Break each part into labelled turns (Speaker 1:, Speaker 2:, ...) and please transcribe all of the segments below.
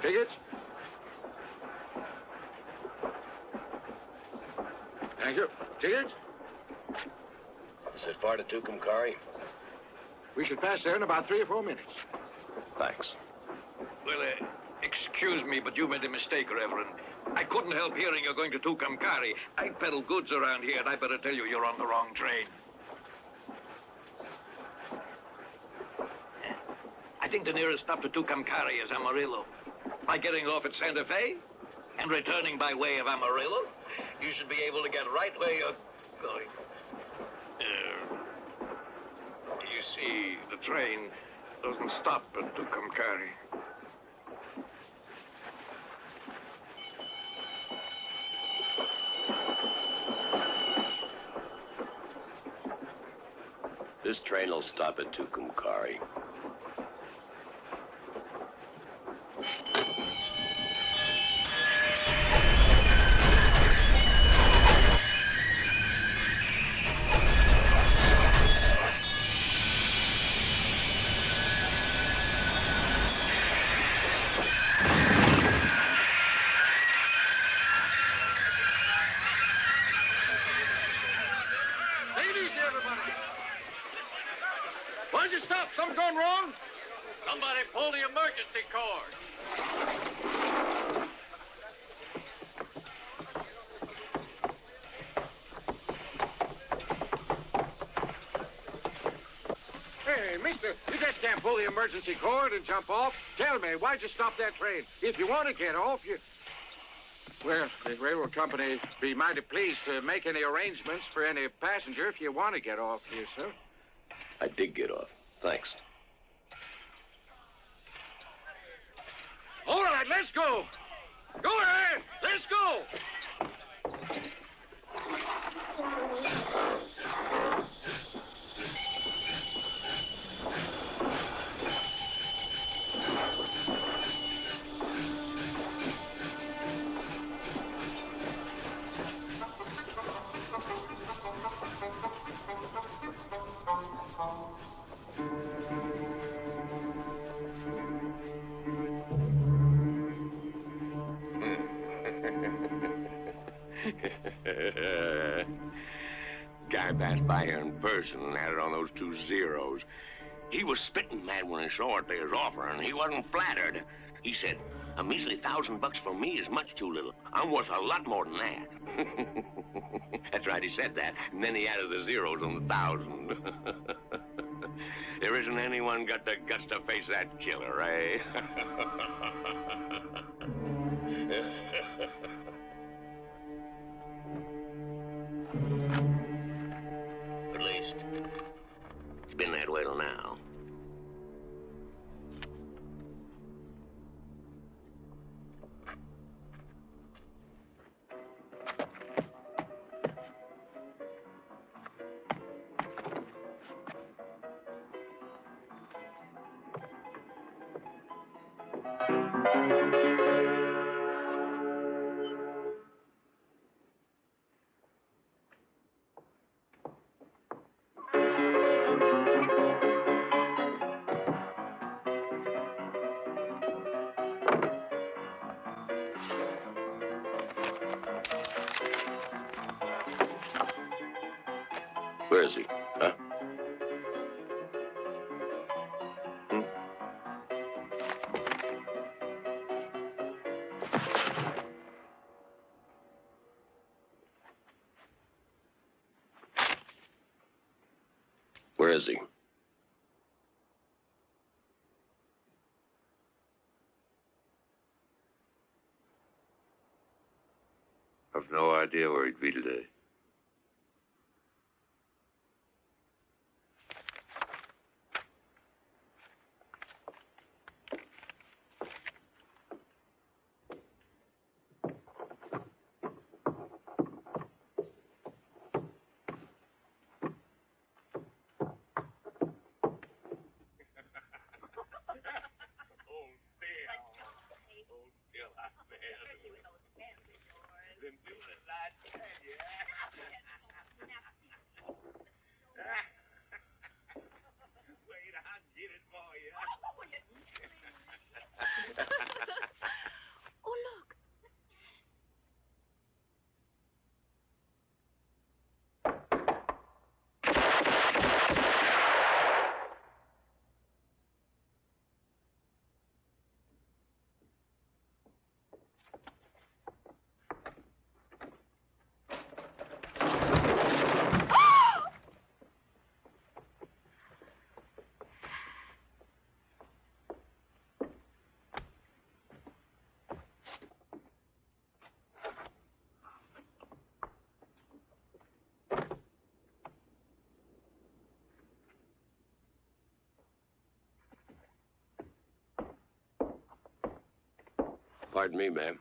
Speaker 1: Tickets? Thank you. Tickets?
Speaker 2: Is this part of Tucumcari?
Speaker 1: We should pass there in about 3 or 4 minutes.
Speaker 2: Thanks.
Speaker 3: Well, excuse me, but you made a mistake, Reverend. I couldn't help hearing you're going to Tucumcari. I peddle goods around here, and I better tell you you're on the wrong train. I think the nearest stop to Tucumcari is Amarillo. By getting off at Santa Fe and returning by way of Amarillo, you should be able to get right where you're going. You see, the train doesn't stop at Tucumcari.
Speaker 2: This train will stop at Tucumcari.
Speaker 3: Somebody pull the emergency cord.
Speaker 1: Hey, mister, you just can't pull the emergency cord and jump off. Tell me, why'd you stop that train? If you want to get off, you... Well, the railroad company be mighty pleased to make any arrangements for any passenger if you want to get off here, sir.
Speaker 2: I did get off. Thanks.
Speaker 1: All right, let's go. Go ahead. Let's go.
Speaker 4: Guy passed by here in person and had it on those 2 zeros. He was spitting mad when he saw what they was offering. He wasn't flattered. He said, a measly $1,000 for me is much too little. I'm worth a lot more than that. That's right, he said that. And then he added the zeros on the 1,000. There isn't anyone got the guts to face that killer, eh?
Speaker 2: At least, it's been that way till now.
Speaker 4: Where is he? Huh? Hmm? Where is he?
Speaker 5: I've no idea where he'd be today.
Speaker 6: Oh, look.
Speaker 4: Pardon me, ma'am.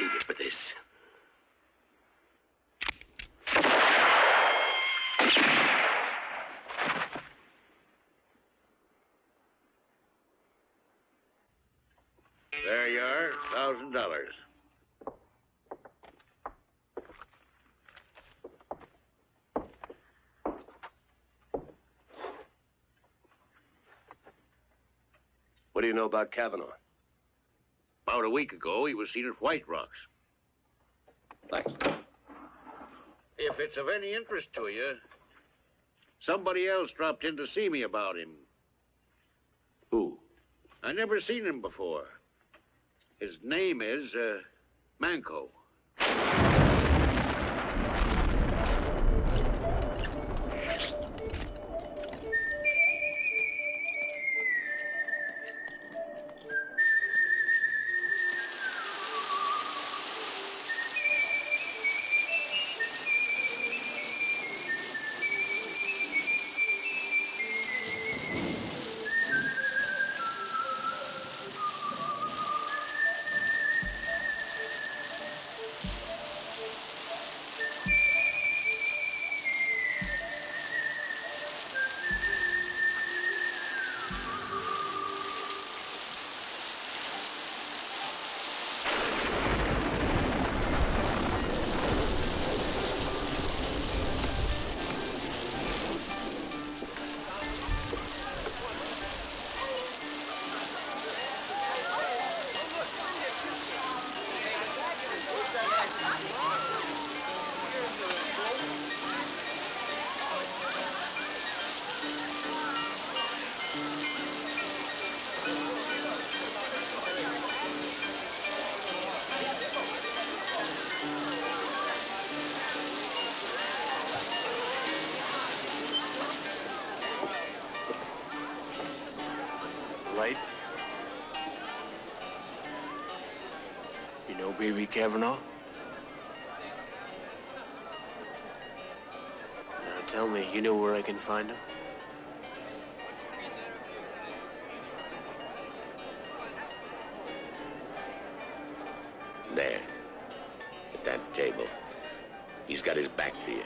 Speaker 2: paid you for this.
Speaker 3: There you are, $1,000.
Speaker 2: What do you know about Kavanaugh?
Speaker 3: About a week ago, he was seen at White Rocks.
Speaker 2: Thanks.
Speaker 3: If it's of any interest to you, somebody else dropped in to see me about him.
Speaker 2: Who?
Speaker 3: I never seen him before. His name is, Manco.
Speaker 6: Right? You know Baby Kavanaugh? Now tell me, you know where I can find him?
Speaker 2: There. At that table. He's got his back to you.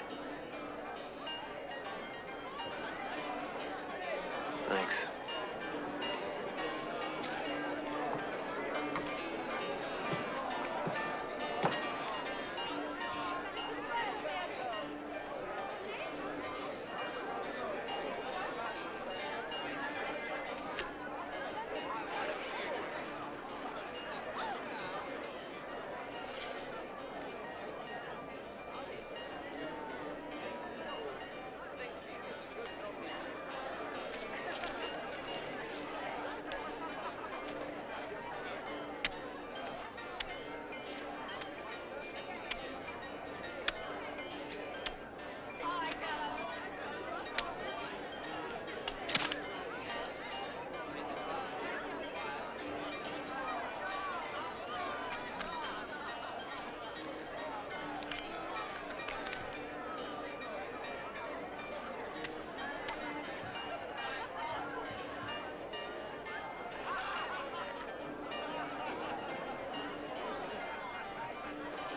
Speaker 6: Thanks.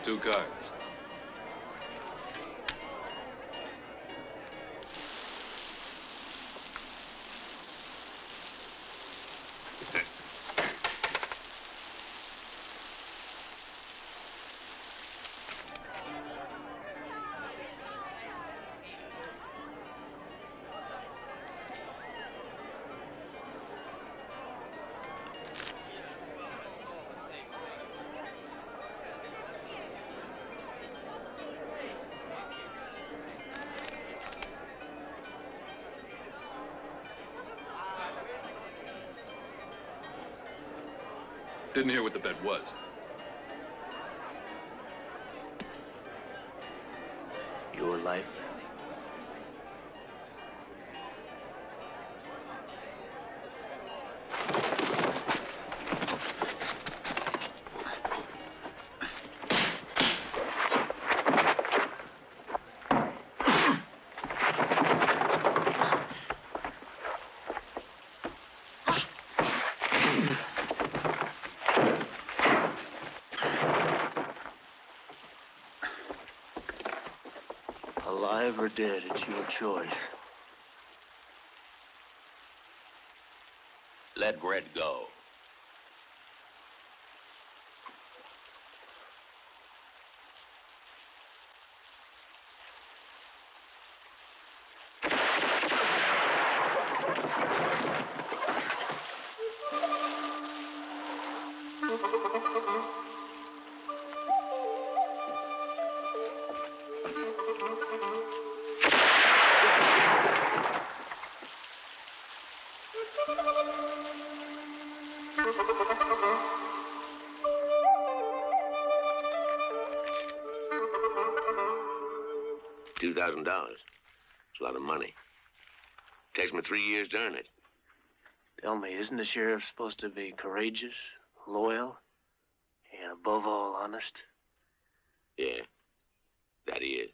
Speaker 7: Two cards. Didn't hear what the bet was.
Speaker 6: Your life? alive or dead, it's your choice.
Speaker 4: Let Red go. $2,000. It's a lot of money. Takes me 3 years to earn it.
Speaker 6: Tell me, isn't the sheriff supposed to be courageous, loyal, and above all, honest?
Speaker 4: Yeah, that he is.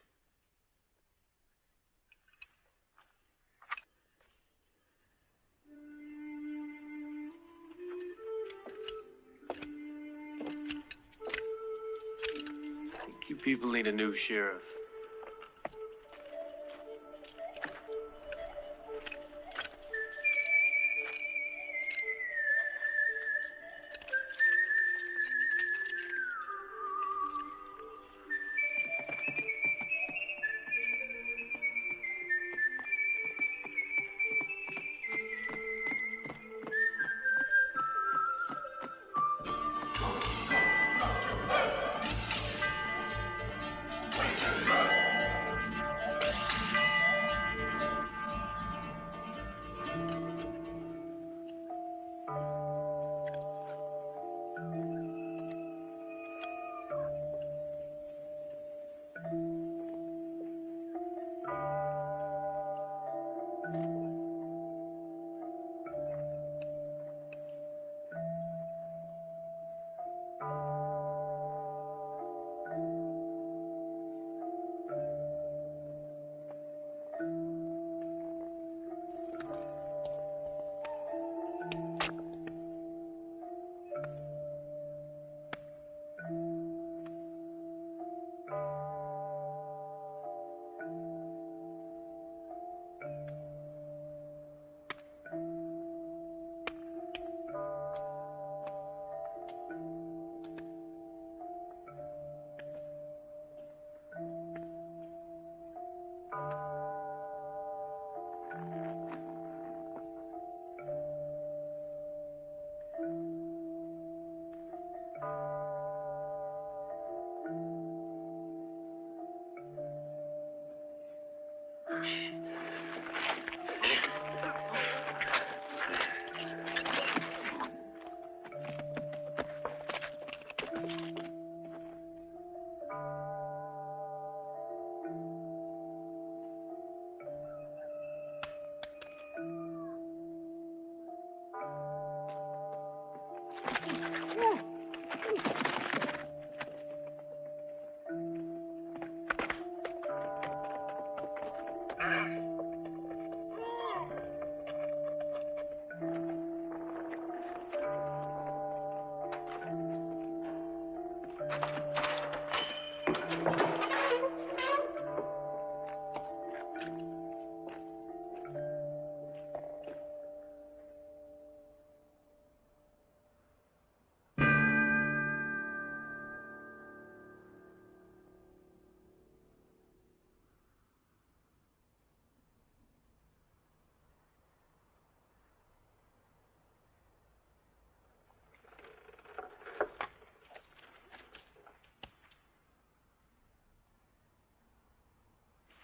Speaker 6: I think you people need a new sheriff.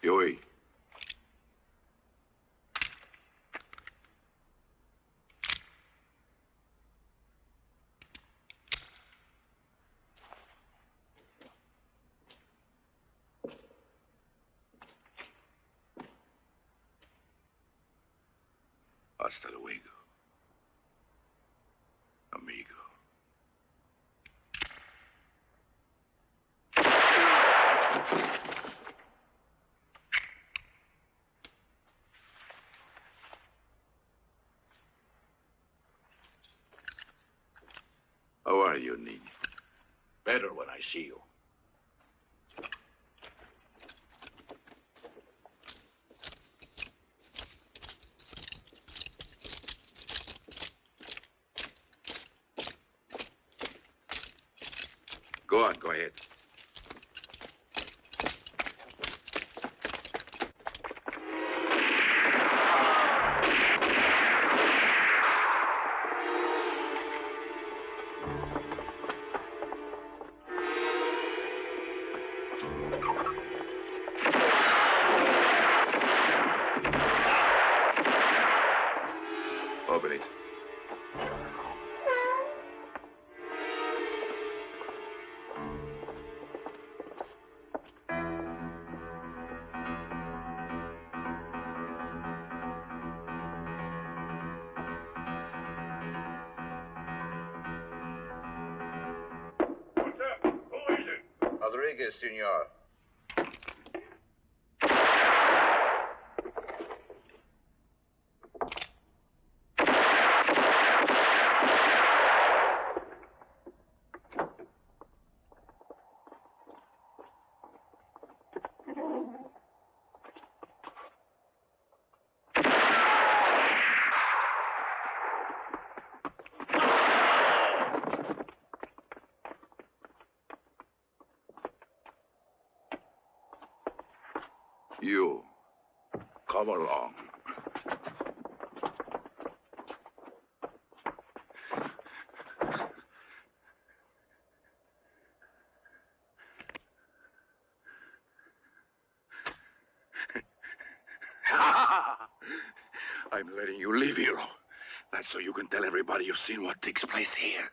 Speaker 5: Joey. Hasta luego, amigo. How are you, niño?
Speaker 3: Better when I see you.
Speaker 5: Go on, go ahead. Open it.
Speaker 1: Rodriguez, senor.
Speaker 5: You, come along. I'm letting you leave, hero. That's so you can tell everybody you've seen what takes place here.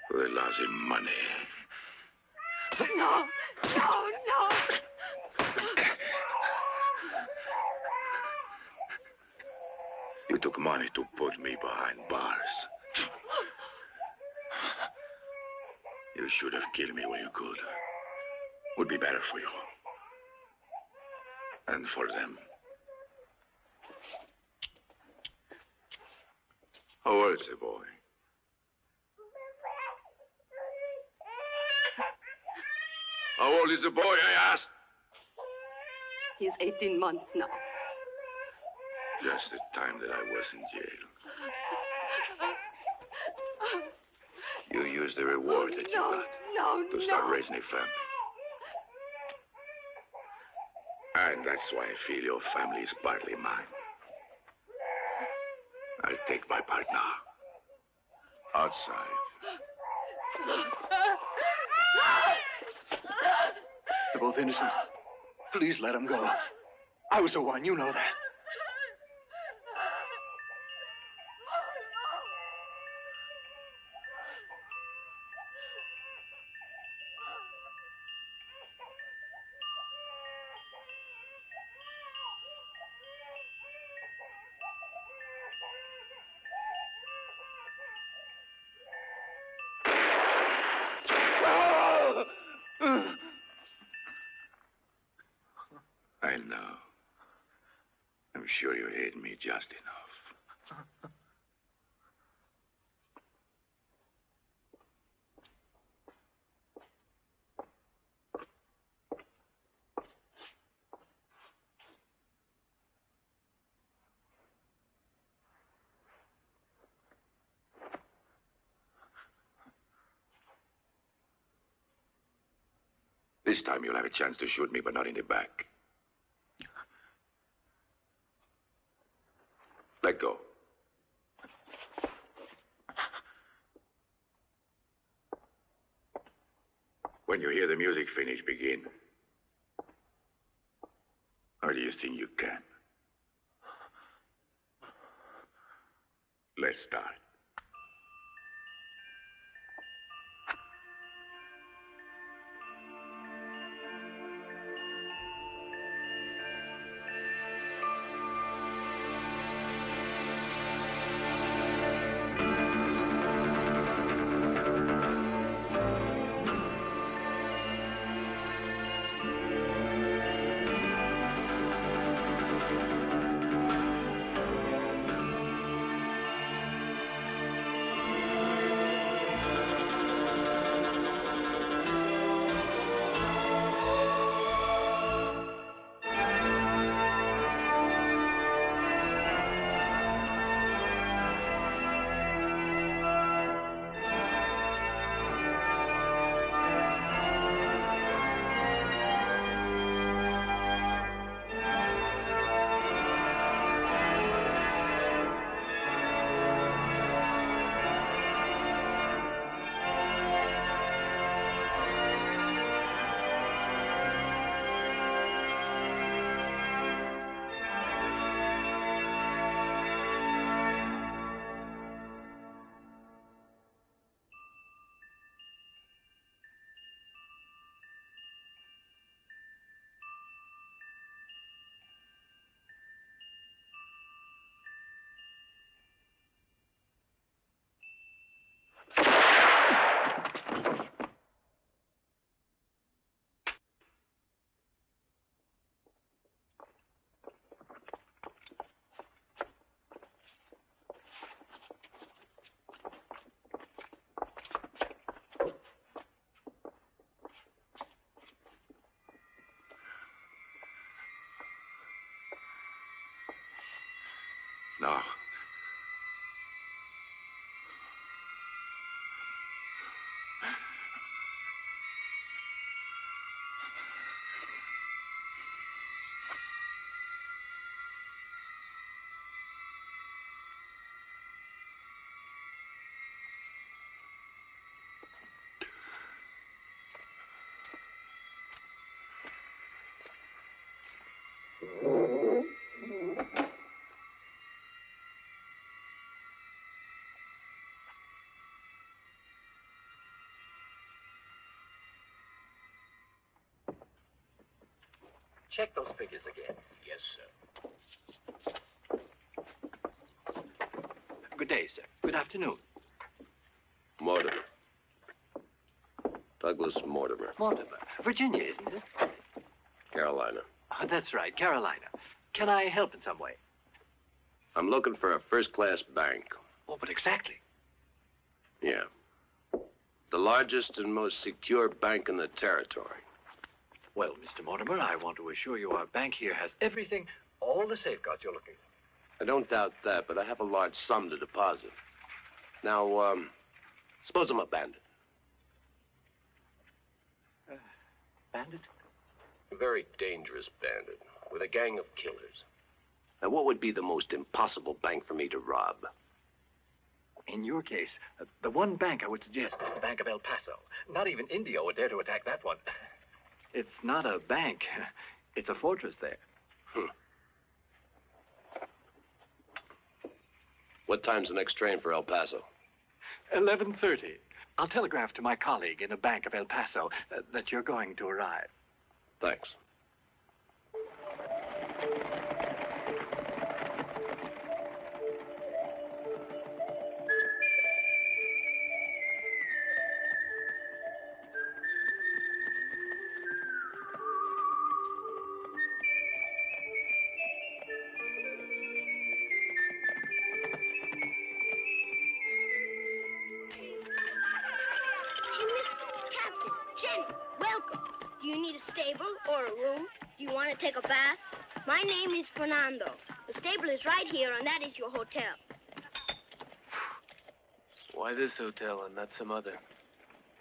Speaker 5: The lousy money.
Speaker 8: No, no, no.
Speaker 5: You took money to put me behind bars. You should have killed me when you could. Would be better for you. And for them. How old is the boy? How old is the boy, I asked?
Speaker 8: He's 18 months now.
Speaker 5: Just the time that I was in jail. You used the reward that you got to start raising a family. And that's why I feel your family is partly mine. I'll take my part now. Outside.
Speaker 3: They're both innocent. Please let them go. I was the one, you know that.
Speaker 5: I know. I'm sure you hate me just enough. This time you'll have a chance to shoot me, but not in the back. Let go. When you hear the music finish, begin. do you think you can? Let's start. No.
Speaker 3: Check those figures again.
Speaker 2: Yes, sir.
Speaker 3: Good day, sir. Good afternoon.
Speaker 9: Mortimer. Douglas Mortimer.
Speaker 3: Mortimer. Virginia, isn't it?
Speaker 9: Carolina.
Speaker 3: Oh, that's right, Carolina. Can I help in some way?
Speaker 9: I'm looking for a first-class bank.
Speaker 3: Oh, but exactly.
Speaker 9: Yeah. The largest and most secure bank in the territory.
Speaker 3: Well, Mr. Mortimer, I want to assure you our bank here has everything, all the safeguards you're looking for.
Speaker 9: I don't doubt that, but I have a large sum to deposit. Now, suppose I'm a bandit.
Speaker 3: Bandit?
Speaker 9: A very dangerous bandit with a gang of killers. Now, what would be the most impossible bank for me to rob?
Speaker 3: In your case, the one bank I would suggest is the Bank of El Paso. Not even India would dare to attack that one. It's not a bank. It's a fortress there.
Speaker 9: What time's the next train for El Paso?
Speaker 3: 11:30. I'll telegraph to my colleague in the Bank of El Paso that you're going to arrive.
Speaker 9: Thanks.
Speaker 10: Take a bath? My name is Fernando. The stable is right here, and that is your hotel.
Speaker 6: Why this hotel and not some other?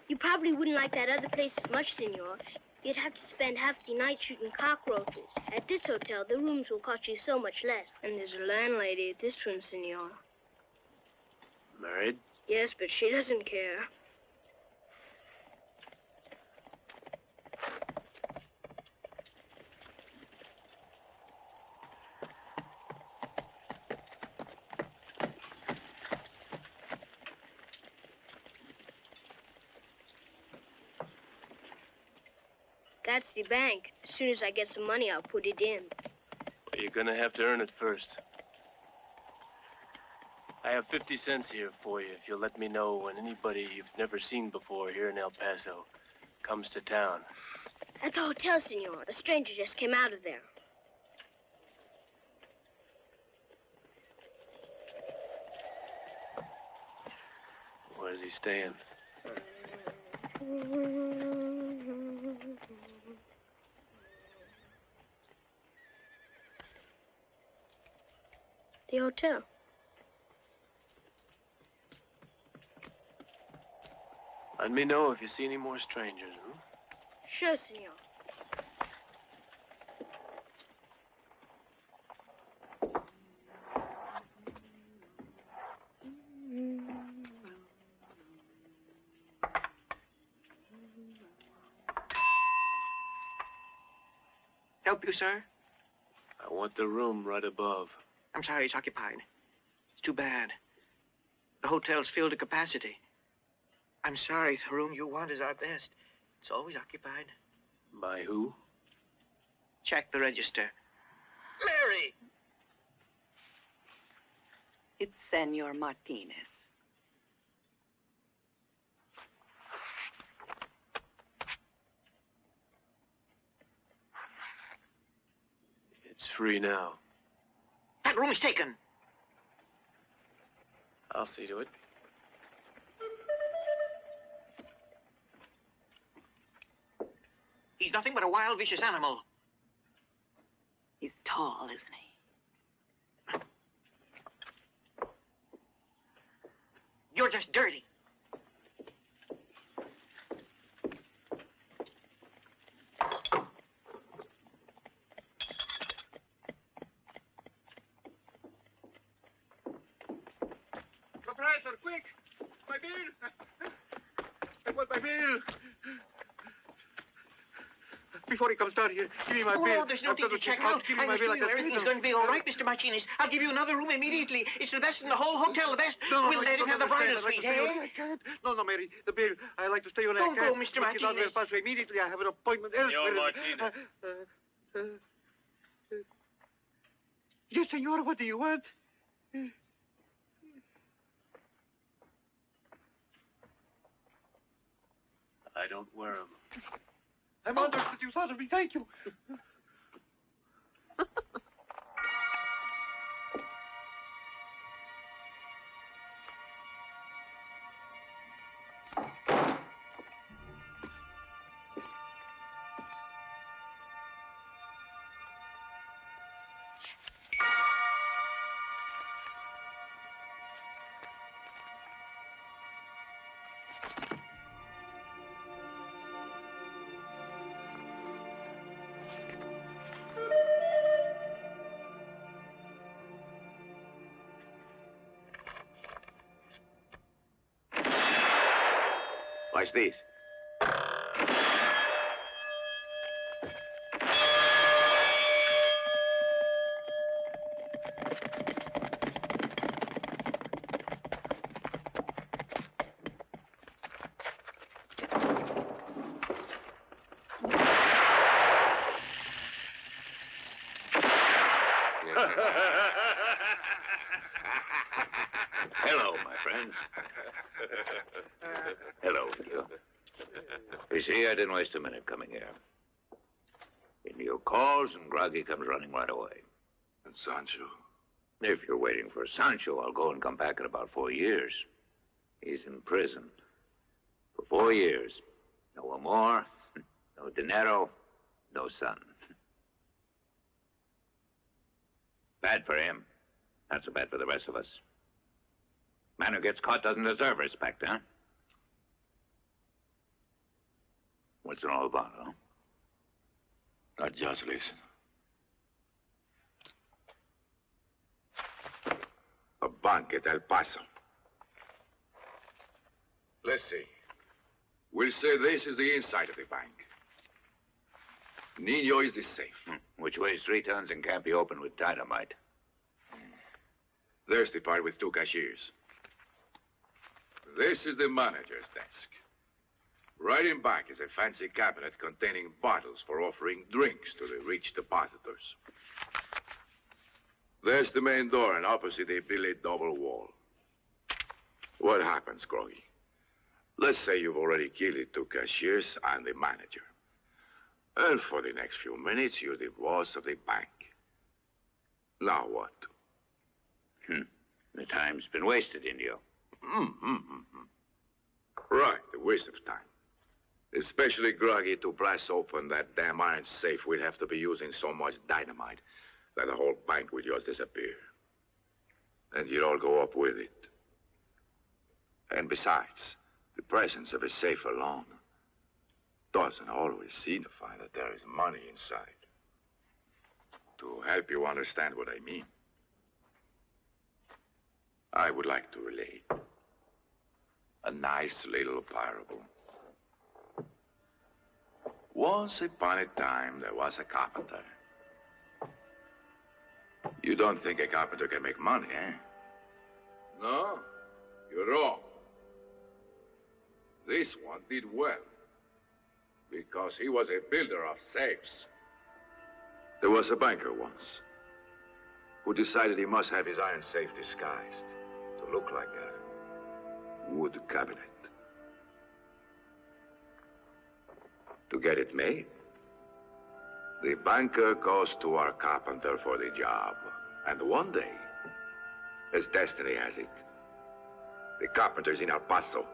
Speaker 10: You probably wouldn't like that other place as much, senor. You'd have to spend half the night shooting cockroaches. At this hotel, the rooms will cost you so much less. And there's a landlady at this one, senor.
Speaker 6: Married?
Speaker 10: Yes, but she doesn't care. That's the bank. As soon as I get some money, I'll put it in.
Speaker 6: Well, you're gonna have to earn it first. I have 50 cents here for you if you'll let me know when anybody you've never seen before here in El Paso comes to town.
Speaker 10: At the hotel, senor. A stranger just came out of there.
Speaker 6: Where's he staying?
Speaker 10: The hotel.
Speaker 6: Let me know if you see any more strangers, huh?
Speaker 10: Sure, senor.
Speaker 3: Help you, sir?
Speaker 6: I want the room right above.
Speaker 3: I'm sorry, it's occupied. It's too bad. The hotel's filled to capacity. I'm sorry, the room you want is our best. It's always occupied.
Speaker 6: By who?
Speaker 3: Check the register. Mary!
Speaker 11: It's Senor Martinez.
Speaker 6: It's free now.
Speaker 3: That room is taken.
Speaker 6: I'll see to it.
Speaker 3: He's nothing but a wild, vicious animal.
Speaker 11: He's tall, isn't he?
Speaker 3: You're just dirty.
Speaker 1: Proprietor, quick! My bill! I want my bill! Before he comes down here, give me my bill.
Speaker 3: Oh, there's no need to check out.
Speaker 1: Give me
Speaker 3: I
Speaker 1: my bill.
Speaker 3: assure you everything's going to be all right, Mr. Martinez. I'll give you another room immediately. It's the best in the whole hotel, the best. We'll let him have the bridal suite, eh?
Speaker 1: I can't. No, Mary, the bill. I like to stay on.
Speaker 3: Don't go, Mr. Martinez.
Speaker 1: Get out of El Paso immediately. I have an appointment elsewhere.
Speaker 6: Martinez.
Speaker 1: Yes, senor, what do you want?
Speaker 6: I don't wear them.
Speaker 1: I'm honored that you thought of me. Thank you.
Speaker 4: Watch these. Hello, my friends. Hello, you. You see, I didn't waste a minute coming here. Indio calls, and Groggy comes running right away.
Speaker 5: And Sancho?
Speaker 4: If you're waiting for Sancho, I'll go and come back in about 4 years. He's in prison. For 4 years. No amor, no dinero, no son. Bad for him. Not so bad for the rest of us. Man who gets caught doesn't deserve respect, huh? What's it all about, huh?
Speaker 5: Not just listen. A bank at El Paso. Let's see. We'll say this is the inside of the bank. Nino is the safe.
Speaker 4: Which weighs 3 tons and can't be opened with dynamite.
Speaker 5: There's the part with 2 cashiers. This is the manager's desk. Right in back is a fancy cabinet containing bottles for offering drinks to the rich depositors. There's the main door, and opposite a billet double wall. What happens, Groggy? Let's say you've already killed the two cashiers and the manager. And for the next few minutes, you're the boss of the bank. Now what?
Speaker 12: The time's been wasted, Indio.
Speaker 5: Right, a waste of time. Especially Groggy to blast open that damn iron safe. We'd have to be using so much dynamite that the whole bank would just disappear. And you'd all go up with it. And besides, the presence of a safe alone doesn't always signify that there is money inside. To help you understand what I mean, I would like to relate a nice little parable. Once upon a time, there was a carpenter. You don't think a carpenter can make money, eh? No, you're wrong. This one did well, because he was a builder of safes. There was a banker once who decided he must have his iron safe disguised to look like a wood cabinet. To get it made, the banker goes to our carpenter for the job. And one day, as destiny has it, the carpenter's in El Paso.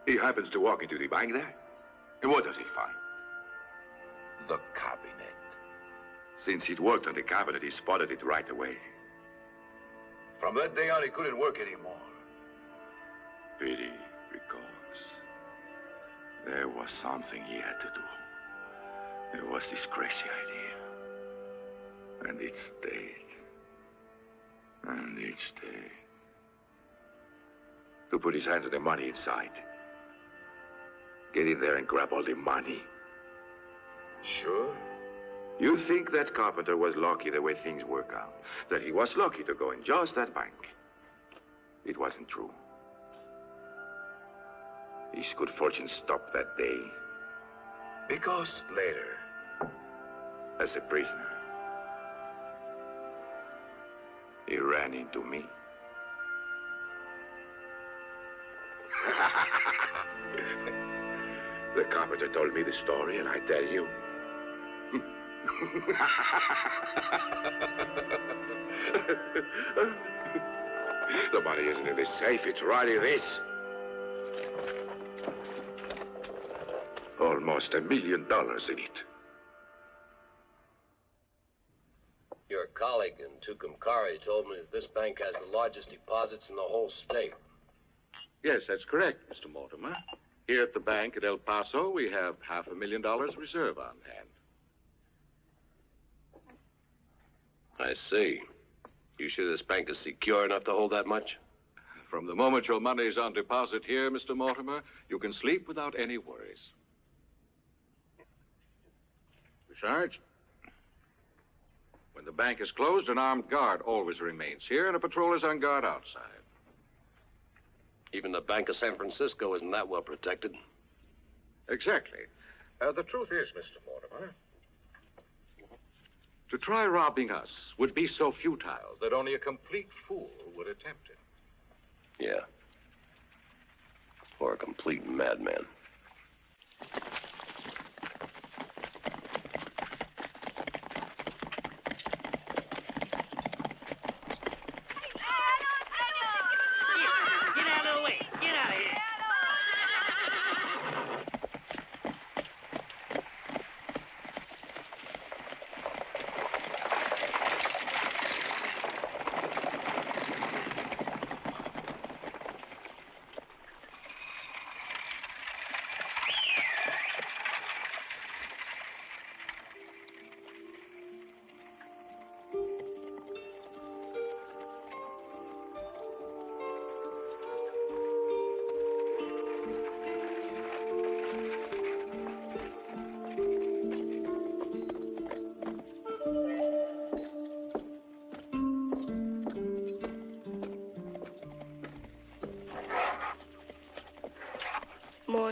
Speaker 5: He happens to walk into the bank there. And what does he find? The cabinet. Since he'd worked on the cabinet, he spotted it right away. From that day on, he couldn't work anymore. Pity, because there was something he had to do. There was this crazy idea. And it stayed. And it stayed. To put his hands on the money inside. Get in there and grab all the money. Sure. You think that carpenter was lucky the way things work out? That he was lucky to go in just that bank? It wasn't true. His good fortune stopped that day. Because later, as a prisoner, he ran into me. The carpenter told me the story, and I tell you. The money isn't in the safe, it's right in this. Almost $1 million in it.
Speaker 9: Your colleague in Tucumcari told me that this bank has the largest deposits in the whole state.
Speaker 1: Yes, that's correct, Mr. Mortimer. Here at the bank at El Paso, we have $500,000 reserve on hand.
Speaker 9: I see. You sure this bank is secure enough to hold that much?
Speaker 1: From the moment your money is on deposit here, Mr. Mortimer, you can sleep without any worries. Besides, when the bank is closed, an armed guard always remains here, and a patrol is on guard outside.
Speaker 9: Even the Bank of San Francisco isn't that well protected.
Speaker 1: Exactly.
Speaker 5: The truth is, Mr. Mortimer,
Speaker 1: to try robbing us would be so futile
Speaker 5: that only a complete fool would attempt it.
Speaker 9: Yeah. Or a complete madman.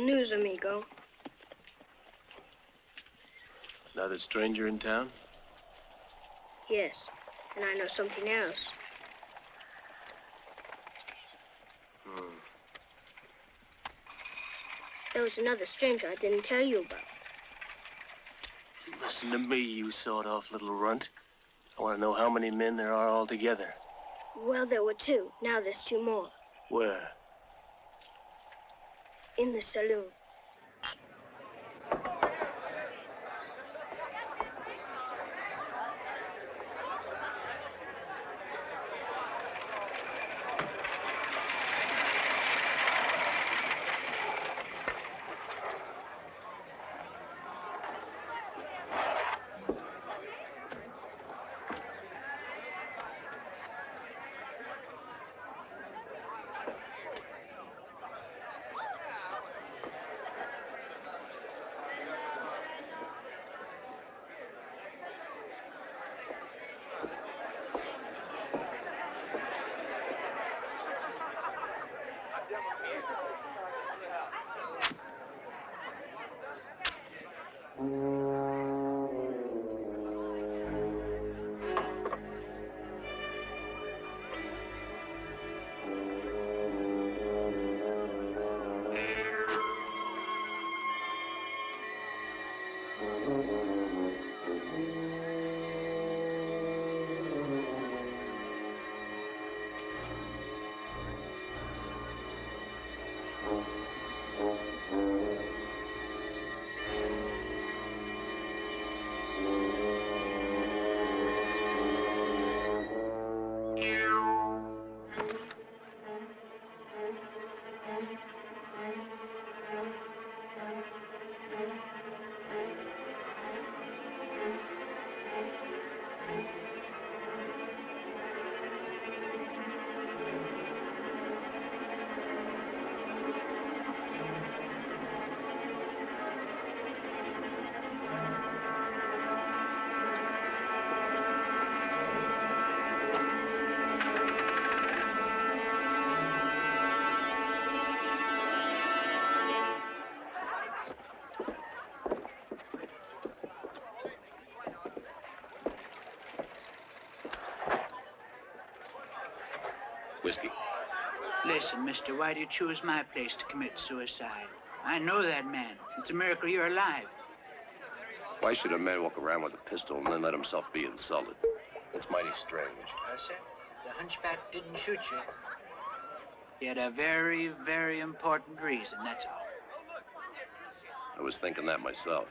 Speaker 10: news, amigo?
Speaker 6: Another stranger in town?
Speaker 10: Yes, and I know something else. There was another stranger I didn't tell you about.
Speaker 6: Listen to me, you sawed-off little runt. I want to know how many men there are altogether.
Speaker 10: Well, there were 2. Now there's 2 more.
Speaker 6: Where?
Speaker 10: In the saloon.
Speaker 12: Whiskey.
Speaker 13: Listen, mister, why do you choose my place to commit suicide? I know that man. It's a miracle you're alive.
Speaker 9: Why should a man walk around with a pistol and then let himself be insulted? It's mighty strange.
Speaker 13: Sir, the hunchback didn't shoot you. He had a very, very important reason, that's all.
Speaker 9: I was thinking that myself.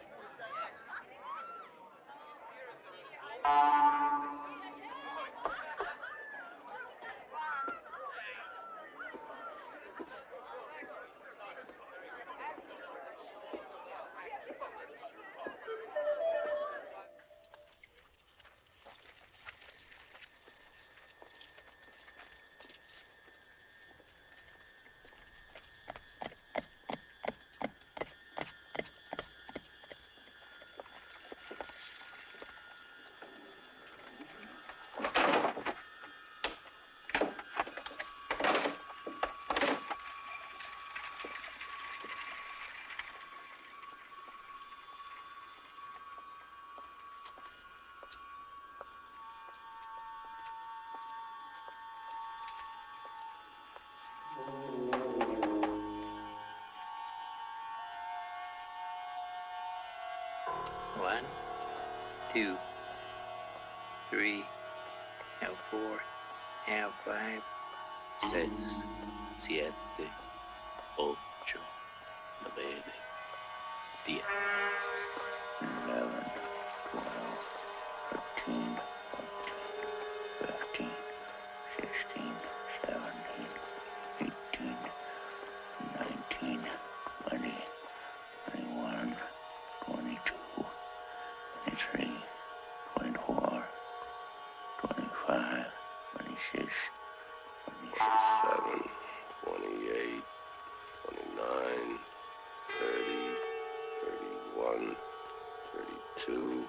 Speaker 13: One, two, three, now 4, now 5,
Speaker 2: 6, 7, 8, 9, 10.
Speaker 13: 11, 12, 13, 14, 15, 16, 17, 18, 19, 20, 21, 22, 23, 24, 25, 26,
Speaker 9: 27, 28, 29, 30, 31, 32,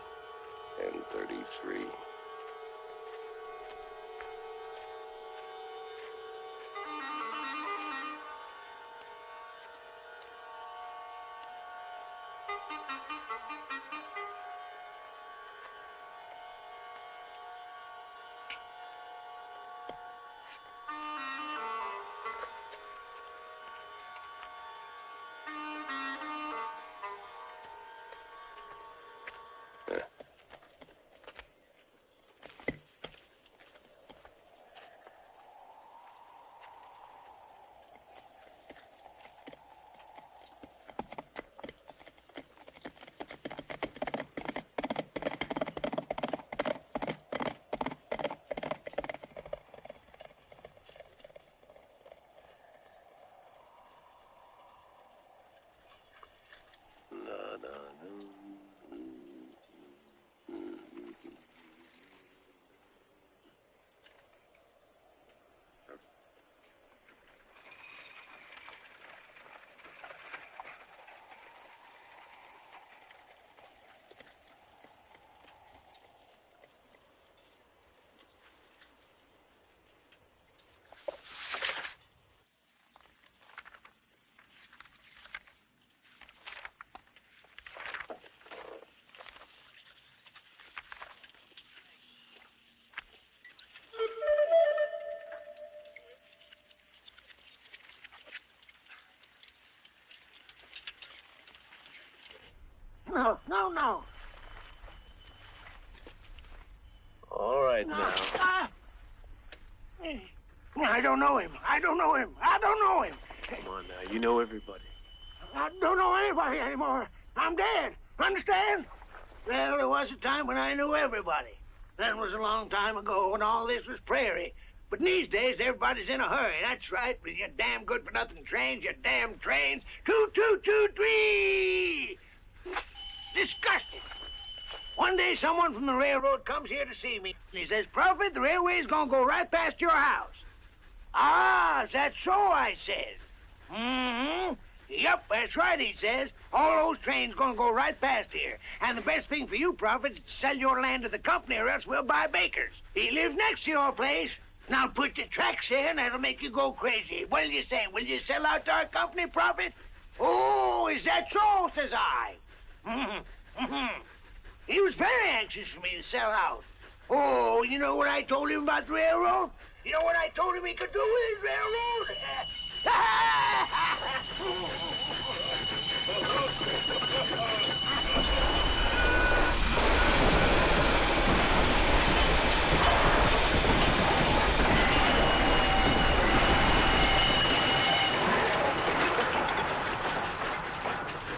Speaker 9: and 33.
Speaker 14: No, no, no.
Speaker 6: All right,
Speaker 14: No.
Speaker 6: now.
Speaker 14: I don't know him. I don't know him. I don't know him.
Speaker 6: Come on now. You know everybody.
Speaker 14: I don't know anybody anymore. I'm dead. Understand? Well, there was a time when I knew everybody. That was a long time ago when all this was prairie. But these days, everybody's in a hurry. That's right. With your damn good-for-nothing trains, your damn trains. 2-2-2-3! Disgusting. One day, someone from the railroad comes here to see me. And he says, Prophet, the railway's gonna go right past your house. Ah, is that so? I says. Mm-hmm. Yep, that's right, he says. All those trains gonna go right past here. And the best thing for you, Prophet, is to sell your land to the company, or else we'll buy Baker's. He lives next to your place. Now put the tracks in, that'll make you go crazy. What'll you say? Will you sell out to our company, Prophet? Oh, is that so? Says I. He was very anxious for me to sell out. Oh, you know what I told him about the railroad? You know what I told him he could do with his railroad?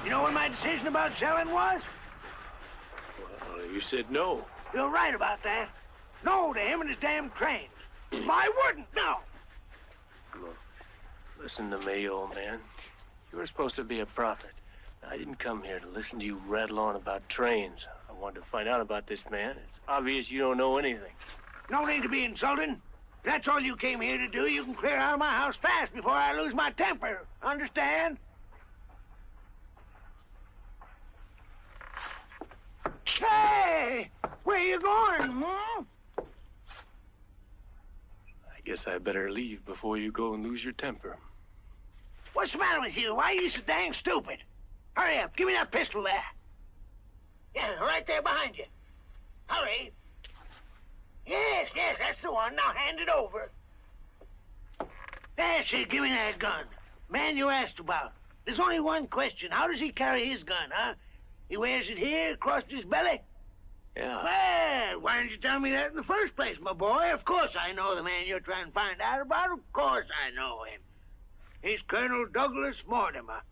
Speaker 14: You know what my decision about selling was?
Speaker 6: Well, you said no.
Speaker 14: You're right about that. No to him and his damn trains. I wouldn't, no.
Speaker 6: Look, listen to me, old man. You were supposed to be a prophet. I didn't come here to listen to you rattle on about trains. I wanted to find out about this man. It's obvious you don't know anything.
Speaker 14: No need to be insulting. If that's all you came here to do, you can clear out of my house fast before I lose my temper. Understand? Hey! Where you going, huh?
Speaker 6: I guess I better leave before you go and lose your temper.
Speaker 14: What's the matter with you? Why are you so dang stupid? Hurry up. Give me that pistol there. Yeah, right there behind you. Hurry. Yes, that's the one. Now hand it over. That's it. Give me that gun. Man you asked about. There's only one question. How does he carry his gun, huh? He wears it here across his belly?
Speaker 6: Yeah.
Speaker 14: Well, why didn't you tell me that in the first place, my boy? Of course I know the man you're trying to find out about. Of course I know him. He's Colonel Douglas Mortimer.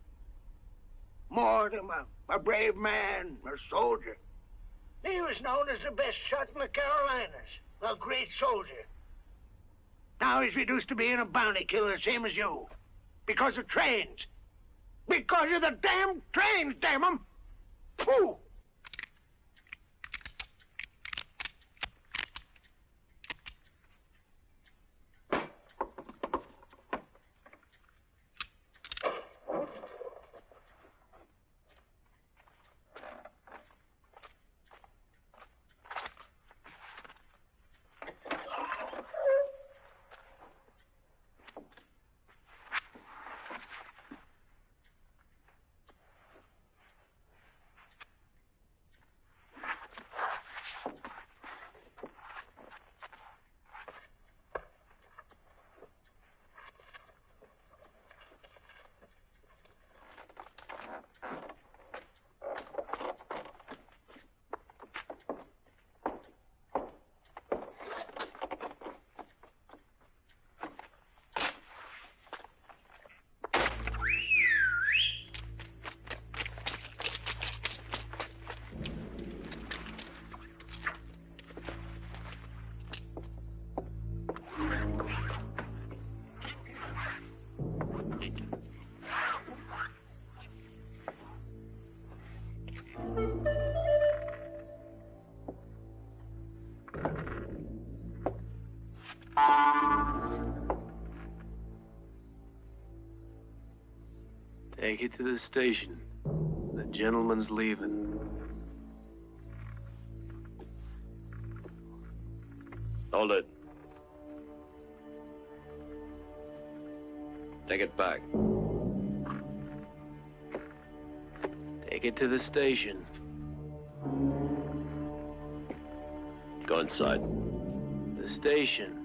Speaker 14: Mortimer, a brave man, a soldier. He was known as the best shot in the Carolinas. A great soldier. Now he's reduced to being a bounty killer, same as you. Because of trains. Because of the damn trains, damn 'em! Pooh!
Speaker 6: Take it to the station. The gentleman's leaving.
Speaker 9: Hold it. Take it back.
Speaker 6: Take it to the station.
Speaker 9: Go inside.
Speaker 6: The station.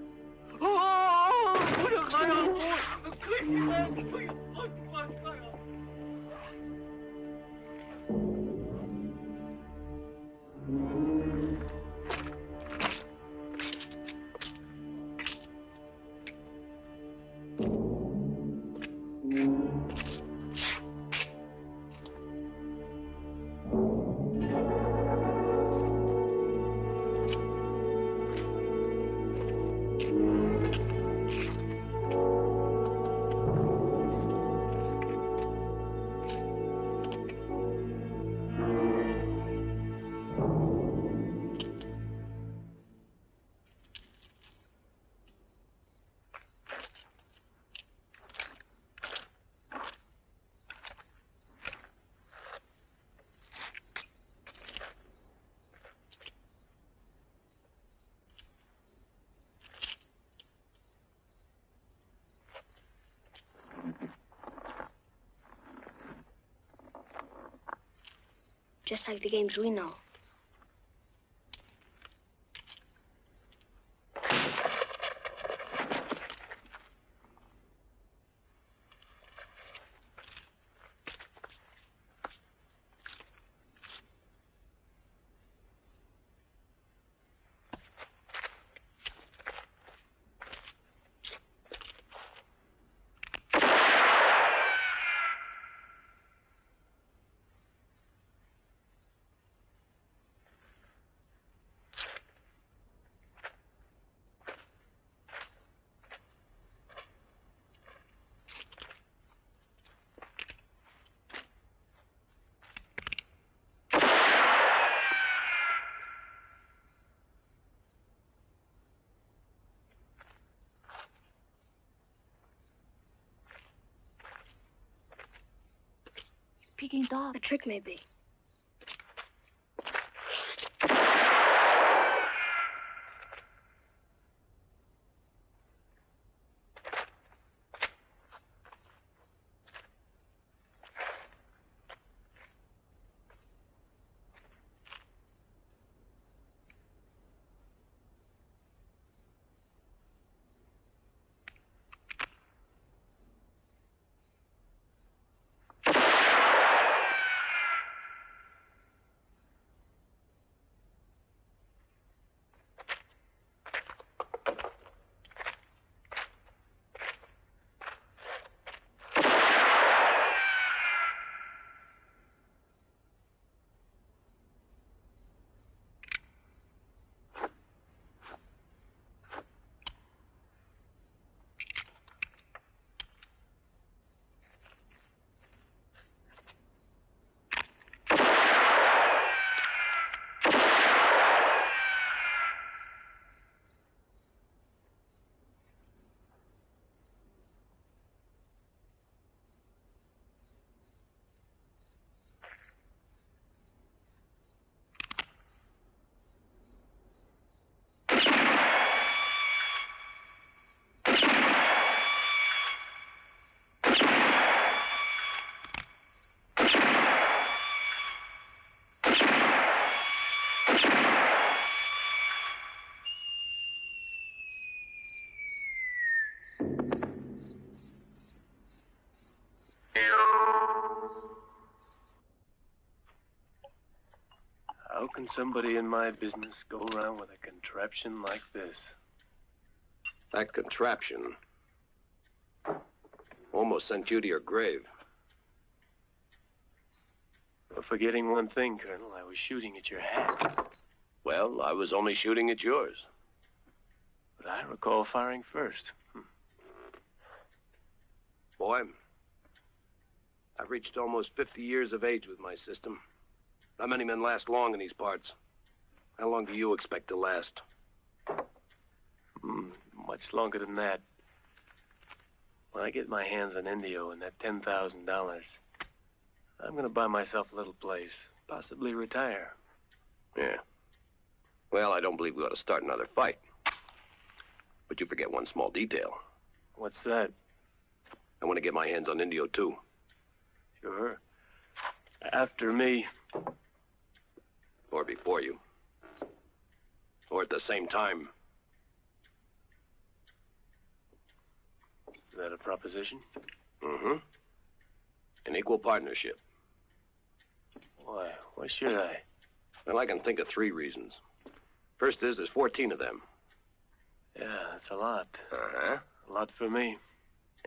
Speaker 10: Just like the games we know.
Speaker 15: Peking dog.
Speaker 10: A trick, maybe.
Speaker 6: How can somebody in my business go around with a contraption like this?
Speaker 9: That contraption almost sent you to your grave.
Speaker 6: You're forgetting one thing, Colonel. I was shooting at your hat.
Speaker 9: Well, I was only shooting at yours.
Speaker 6: But I recall firing first.
Speaker 9: Boy, I've reached almost 50 years of age with my system. Not many men last long in these parts. How long do you expect to last?
Speaker 6: Much longer than that. When I get my hands on Indio and that $10,000, I'm going to buy myself a little place, possibly retire.
Speaker 9: Yeah. Well, I don't believe we ought to start another fight. But you forget one small detail.
Speaker 6: What's that?
Speaker 9: I want to get my hands on Indio, too.
Speaker 6: Sure. After me.
Speaker 9: Or before you. Or at the same time.
Speaker 6: Is that a proposition?
Speaker 9: Mm-hmm. An equal partnership.
Speaker 6: Why? Why should I?
Speaker 9: Well, I can think of 3 reasons. First is there's 14 of them.
Speaker 6: Yeah, that's a lot.
Speaker 9: Uh-huh.
Speaker 6: A lot for me.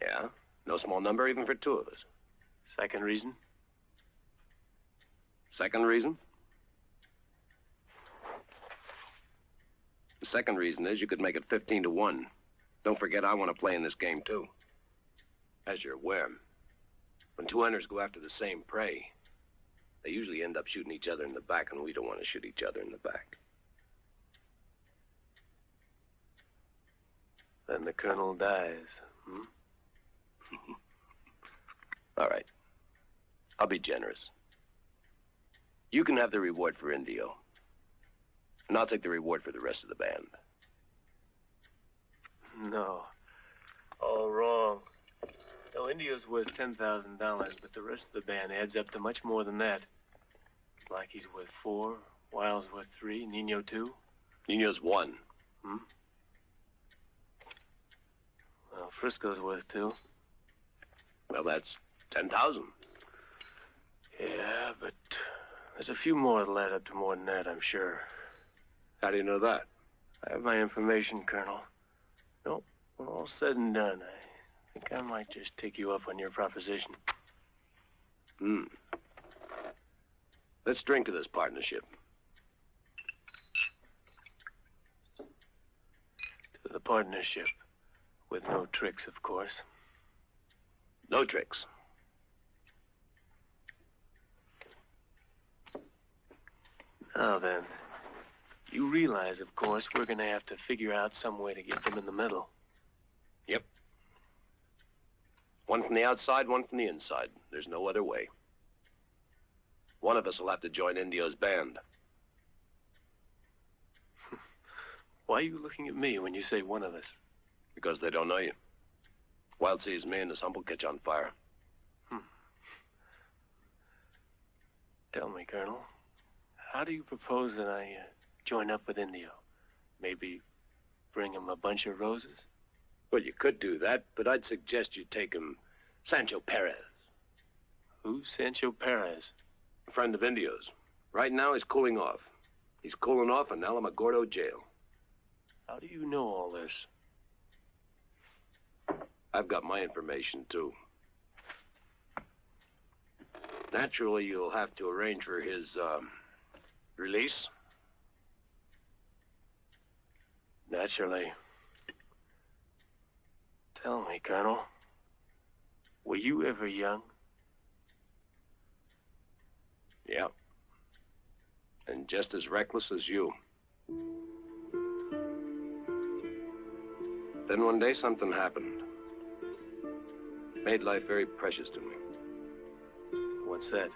Speaker 9: Yeah. No small number even for 2 of us.
Speaker 6: Second reason?
Speaker 9: Second reason? The second reason is you could make it 15-1. Don't forget I want to play in this game, too. As you're aware, when 2 hunters go after the same prey, they usually end up shooting each other in the back, and we don't want to shoot each other in the back.
Speaker 6: Then the colonel dies, hmm?
Speaker 9: All right. I'll be generous. You can have the reward for Indio. And I'll take the reward for the rest of the band.
Speaker 6: No. All wrong. No, Indio's worth $10,000, but the rest of the band adds up to much more than that. Blackie's worth 4, Wiles worth 3, Nino 2.
Speaker 9: Nino's 1.
Speaker 6: Hmm? Well, Frisco's worth 2.
Speaker 9: Well, that's 10,000.
Speaker 6: Yeah, but there's a few more that'll add up to more than that, I'm sure.
Speaker 9: How do you know that?
Speaker 6: I have my information, Colonel. No, when all said and done, I think I might just take you up on your proposition.
Speaker 9: Let's drink to this partnership.
Speaker 6: To the partnership. With no tricks, of course.
Speaker 9: No tricks.
Speaker 6: Now then, you realize, of course, we're going to have to figure out some way to get them in the middle.
Speaker 9: Yep. One from the outside, one from the inside. There's no other way. One of us will have to join Indio's band.
Speaker 6: Why are you looking at me when you say one of us?
Speaker 9: Because they don't know you. Wild sees me and his humble catch on fire.
Speaker 6: Tell me, Colonel, how do you propose that I join up with Indio? Maybe bring him a bunch of roses?
Speaker 9: Well, you could do that, but I'd suggest you take him Sancho Perez.
Speaker 6: Who's Sancho Perez?
Speaker 9: A friend of Indio's. Right now, he's cooling off. He's cooling off in Alamogordo jail.
Speaker 6: How do you know all this?
Speaker 9: I've got my information, too. Naturally, you'll have to arrange for his, release.
Speaker 6: Naturally. Tell me, Colonel, were you ever young?
Speaker 9: Yeah. And just as reckless as you. Then one day something happened. Made life very precious to me.
Speaker 6: What's that?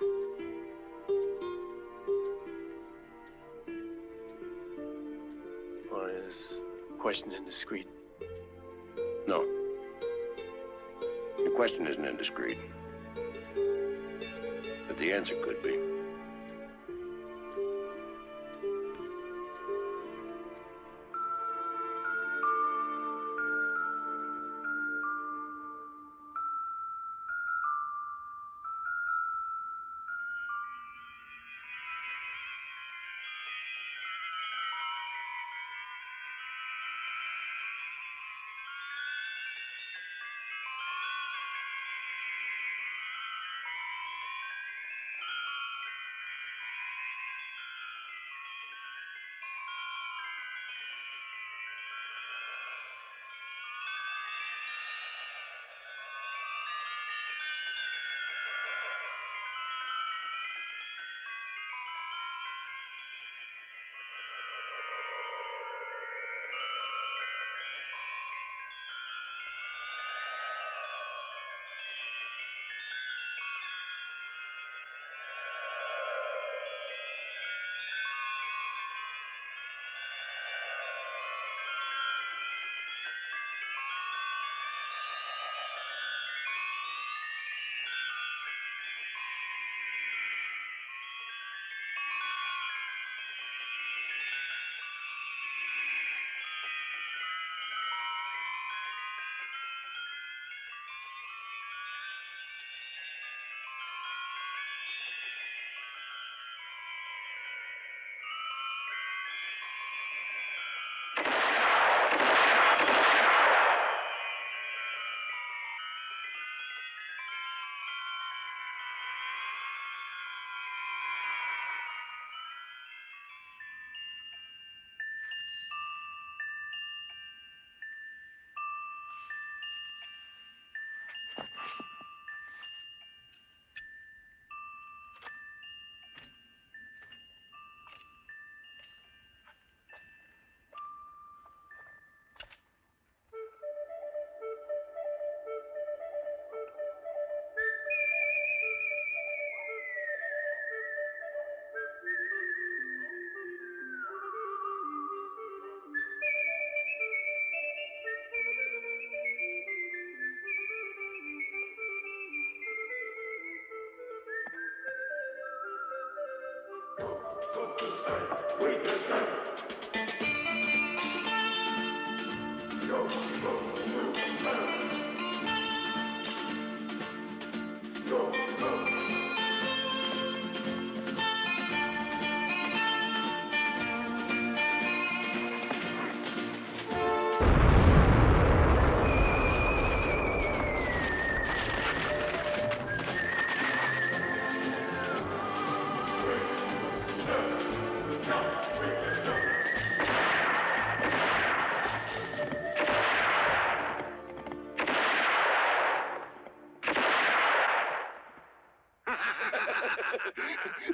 Speaker 6: Or is the question indiscreet?
Speaker 9: No. Your question isn't indiscreet. But the answer could be.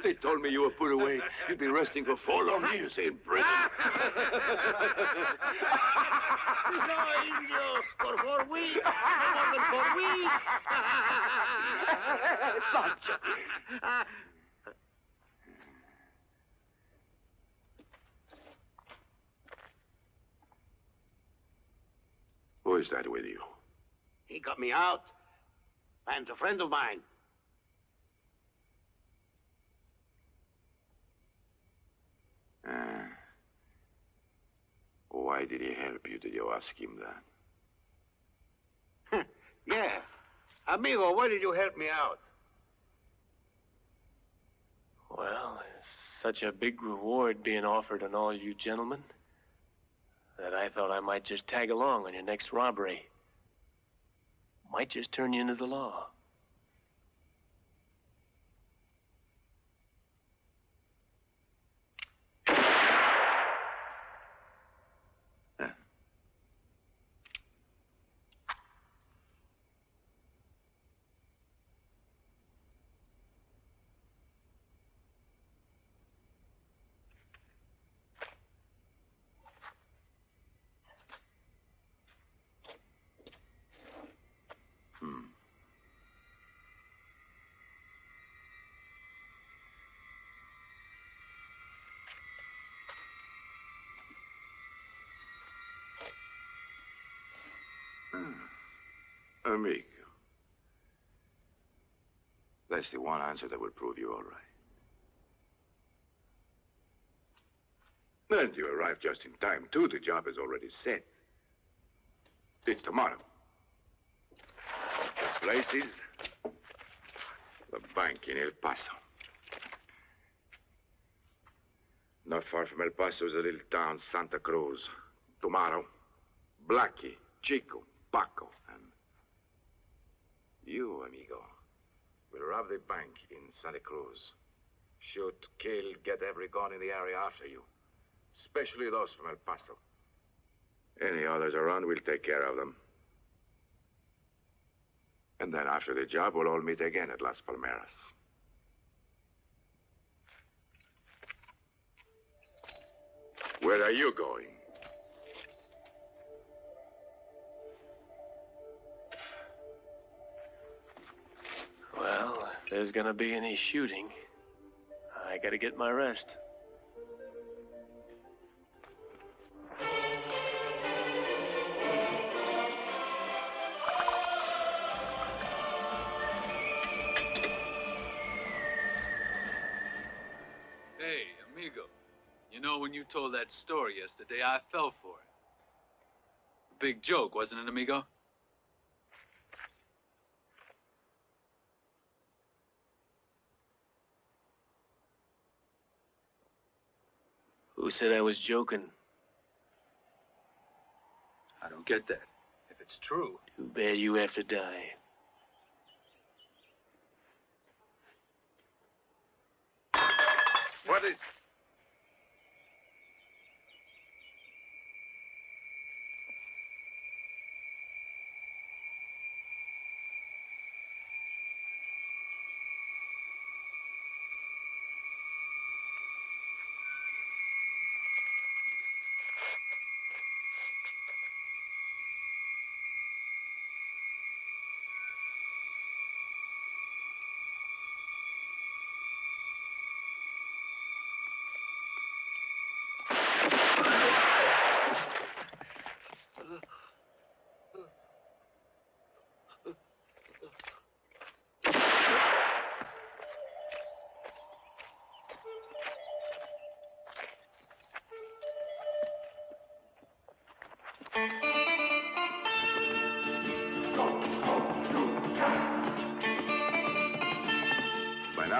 Speaker 5: They told me you were put away. You'd be resting for 4 long years in prison.
Speaker 14: No, Indio, for 4 weeks. No more than 4 weeks.
Speaker 5: Sancho. Who is that with you?
Speaker 14: He got me out. And a friend of mine.
Speaker 5: Why did he help you? Did you ask him that?
Speaker 14: Yeah. Amigo, why did you help me out?
Speaker 6: Well, there's such a big reward being offered on all you gentlemen that I thought I might just tag along on your next robbery. Might just turn you into the law.
Speaker 5: Amigo. That's the one answer that will prove you all right. And you arrived just in time, too. The job is already set. It's tomorrow. The place is the bank in El Paso. Not far from El Paso is a little town, Santa Cruz. Tomorrow, Blackie, Chico, Paco, and you, amigo, will rob the bank in Santa Cruz. Shoot, kill, get every gun in the area after you. Especially those from El Paso. Any others around, we'll take care of them. And then after the job, we'll all meet again at Las Palmeras. Where are you going?
Speaker 6: Well, if there's gonna be any shooting, I gotta get my rest.
Speaker 7: Hey, amigo. You know, when you told that story yesterday, I fell for it. A big joke, wasn't it, amigo?
Speaker 6: Who said I was joking?
Speaker 7: I don't get that. If it's true.
Speaker 6: Too bad you have to die.
Speaker 5: What is...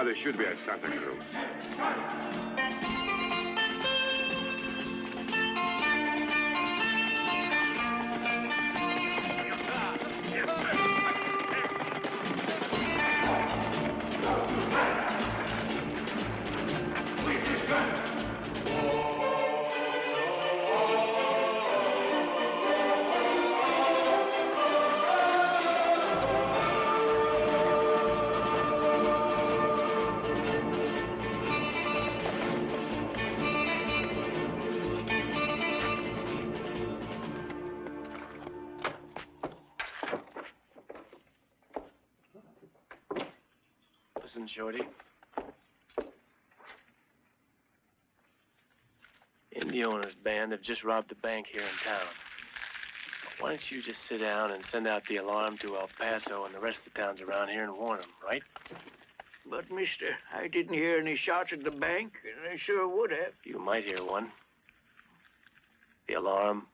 Speaker 5: how they should be at Santa Cruz.
Speaker 6: Listen, Shorty. Indio and his band have just robbed a bank here in town. Why don't you just sit down and send out the alarm to El Paso and the rest of the towns around here and warn them, right?
Speaker 14: But, mister, I didn't hear any shots at the bank, and I sure would have.
Speaker 6: You might hear one. The alarm.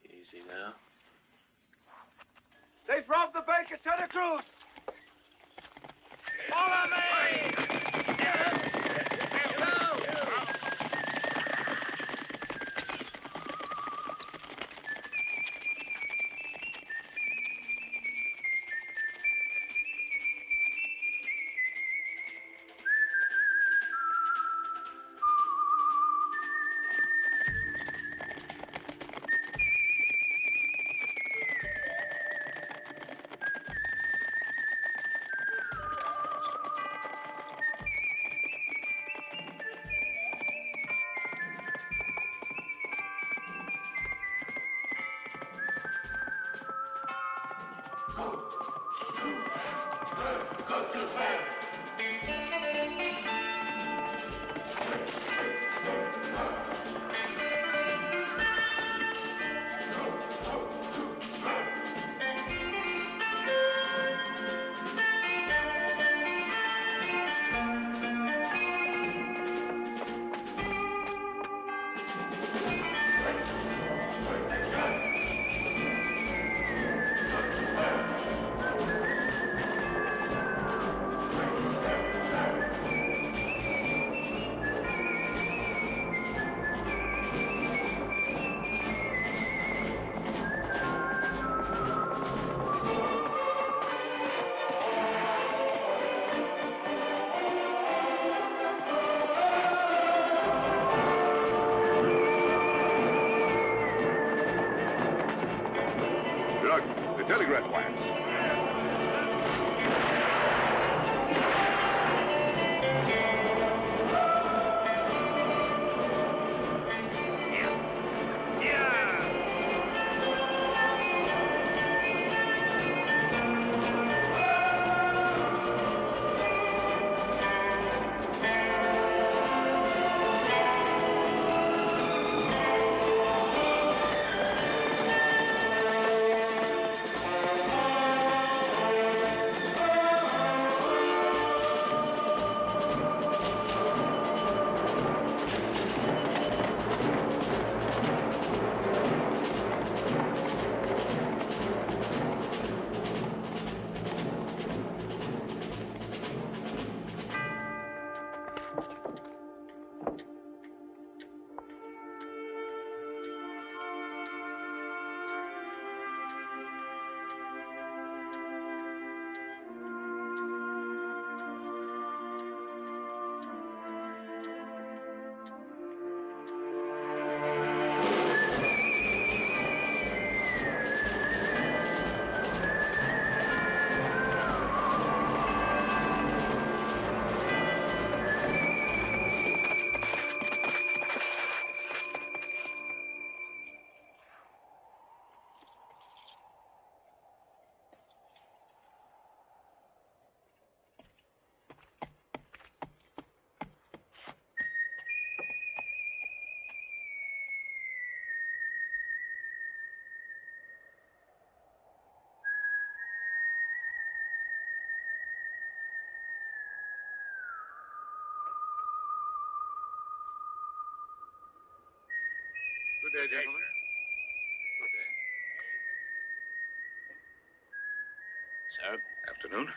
Speaker 6: Easy now.
Speaker 1: They've robbed the bank at Santa Cruz. Follow me!
Speaker 5: The telegraph wires.
Speaker 1: Good day, gentlemen. Good day.
Speaker 9: Sir?
Speaker 12: Afternoon.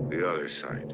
Speaker 5: The other side.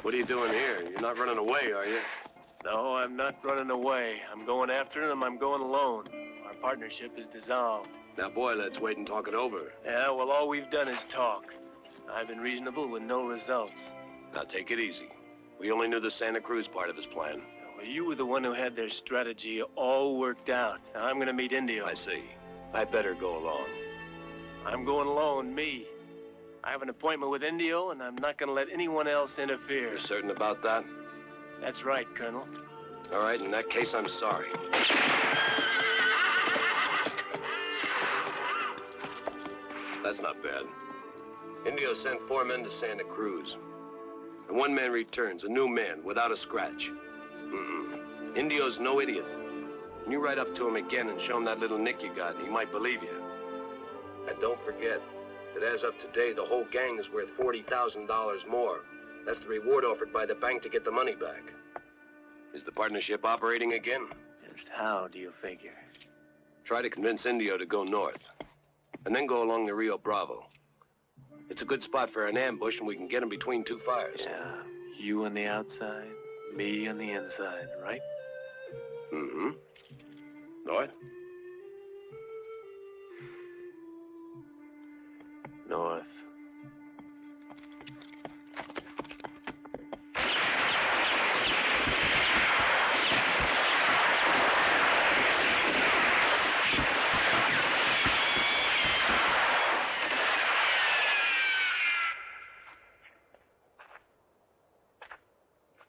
Speaker 9: What are you doing here? You're not running away, are you?
Speaker 6: No, I'm not running away. I'm going after him. I'm going alone. Our partnership is dissolved.
Speaker 9: Now, boy, let's wait and talk it over.
Speaker 6: Yeah, well, all we've done is talk. I've been reasonable with no results.
Speaker 9: Now, take it easy. We only knew the Santa Cruz part of his plan.
Speaker 6: Well, you were the one who had their strategy all worked out. Now, I'm going to meet Indio.
Speaker 9: I see. I better go along.
Speaker 6: I'm going alone, me. I have an appointment with Indio, and I'm not going to let anyone else interfere.
Speaker 9: You're certain about that?
Speaker 6: That's right, Colonel.
Speaker 9: All right, in that case, I'm sorry. That's not bad. Indio sent 4 men to Santa Cruz. And 1 man returns, a new man, without a scratch. Indio's no idiot. When you ride up to him again and show him that little nick you got, he might believe you. And don't forget that as of today, the whole gang is worth $40,000 more. That's the reward offered by the bank to get the money back. Is the partnership operating again?
Speaker 6: Just how do you figure?
Speaker 9: Try to convince Indio to go north, and then go along the Rio Bravo. It's a good spot for an ambush, and we can get him between 2 fires.
Speaker 6: Yeah, you on the outside, me on the inside, right?
Speaker 9: Mm-hmm. North?
Speaker 6: North.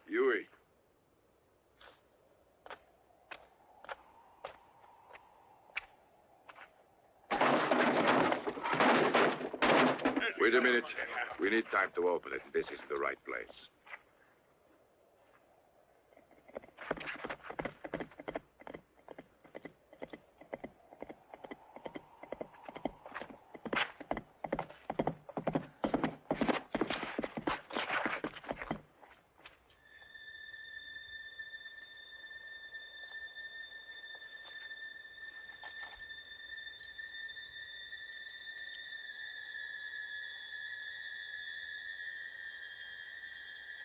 Speaker 5: Huey. Wait a minute. We need time to open it. This is the right place.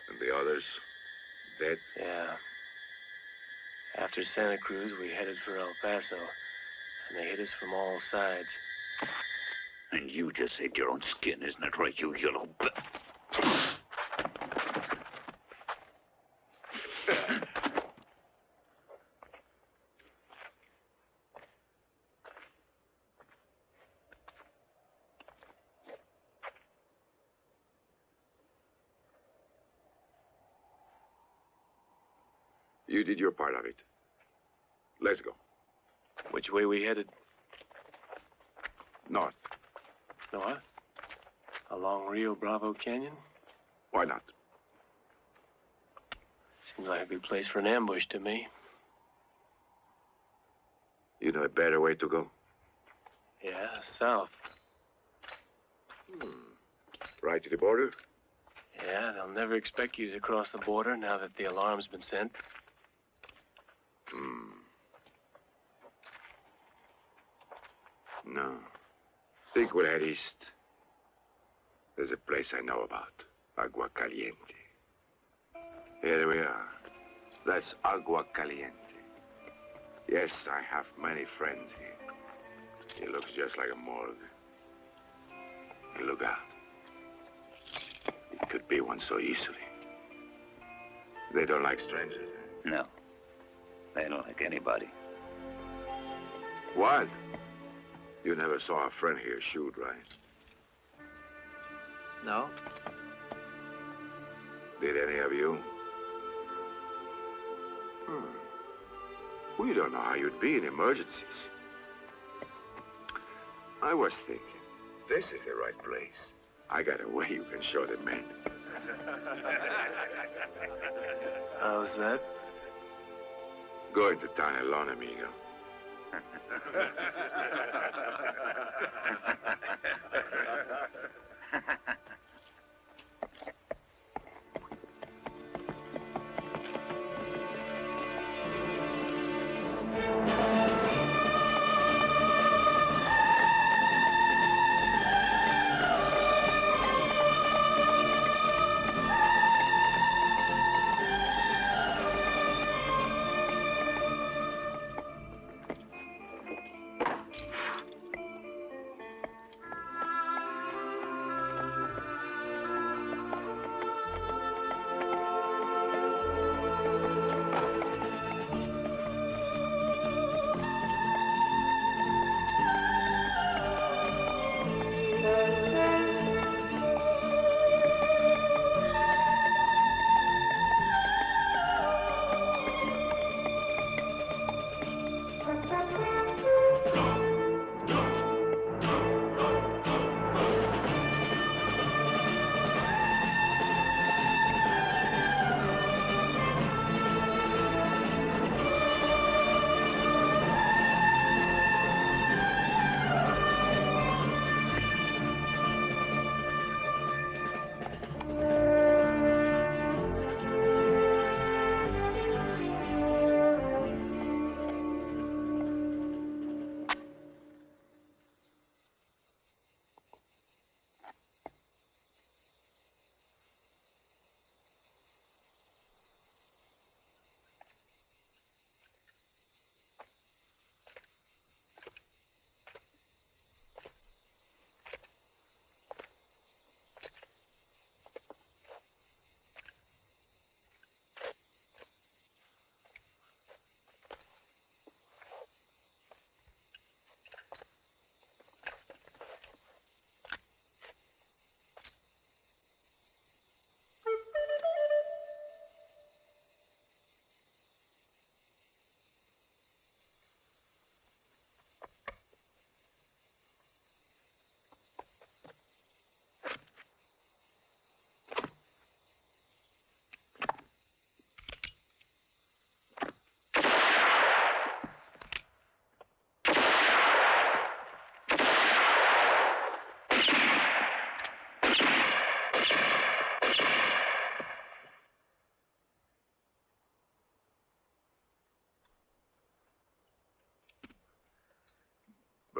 Speaker 5: And the others, dead?
Speaker 6: Yeah. After Santa Cruz, we headed for El Paso, and they hit us from all sides.
Speaker 12: And you just saved your own skin, isn't it right, you yellow...
Speaker 5: You did your part of it. Let's go.
Speaker 6: Which way we headed?
Speaker 5: North.
Speaker 6: North? Along Rio Bravo Canyon?
Speaker 5: Why not?
Speaker 6: Seems like a good place for an ambush to me.
Speaker 5: You know a better way to go?
Speaker 6: Yeah, south.
Speaker 5: Right to the border?
Speaker 6: Yeah, they'll never expect you to cross the border now that the alarm's been sent.
Speaker 5: No. Think we'll head east. There's a place I know about. Agua Caliente. Here we are. That's Agua Caliente. Yes, I have many friends here. It looks just like a morgue. And look out. It could be one so easily. They don't like strangers.
Speaker 12: No. They don't like anybody.
Speaker 5: What? You never saw a friend here shoot, right?
Speaker 13: No?
Speaker 5: Did any of you? We don't know how you'd be in emergencies. I was thinking, this is the right place. I got a way you can show the men.
Speaker 6: How's that?
Speaker 5: Going to town alone, amigo.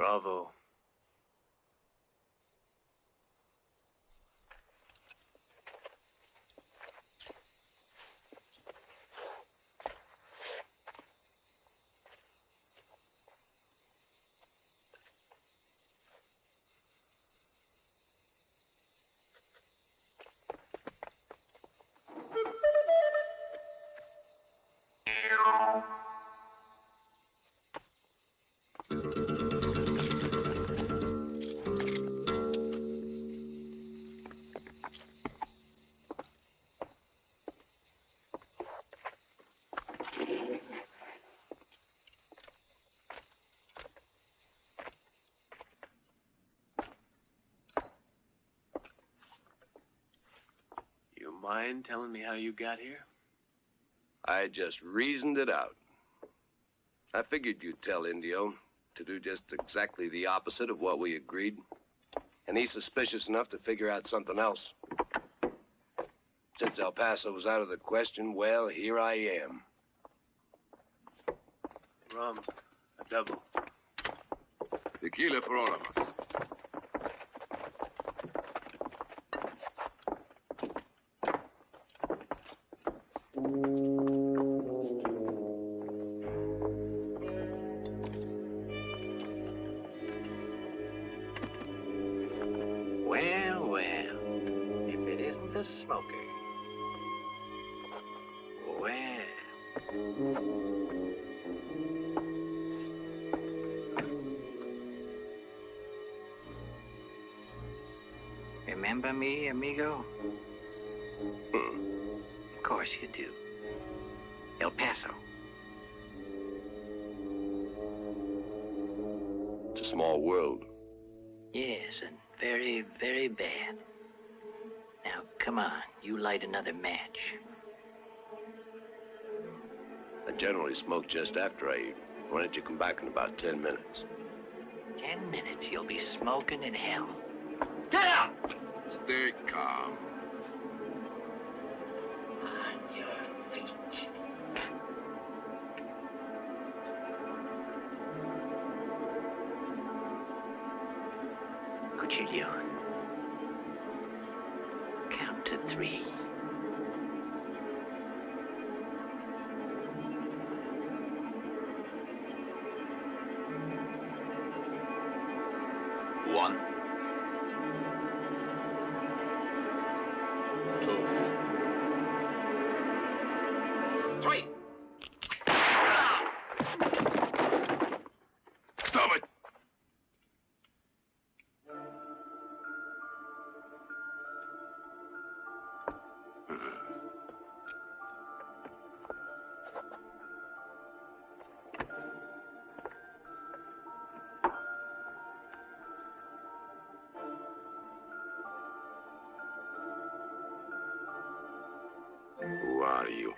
Speaker 6: Bravo. Mind telling me how you got here?
Speaker 9: I just reasoned it out. I figured you'd tell Indio to do just exactly the opposite of what we agreed. And he's suspicious enough to figure out something else. Since El Paso was out of the question, well, here I am.
Speaker 6: Rum, a double.
Speaker 5: Tequila for all of us.
Speaker 3: Well, well, if it isn't the smoker. Remember me, amigo? Of course you do. El Paso.
Speaker 9: It's a small world.
Speaker 3: Yes, and very, very bad. Now, come on, you light another match.
Speaker 9: I generally smoke just after I eat. Why don't you come back in about 10 minutes?
Speaker 3: 10 minutes, you'll be smoking in hell.
Speaker 5: Get out! Stay calm.
Speaker 3: On your feet. Cuchillo. Count to 3.
Speaker 12: One. 2.
Speaker 5: 3. Stop it! Who are you?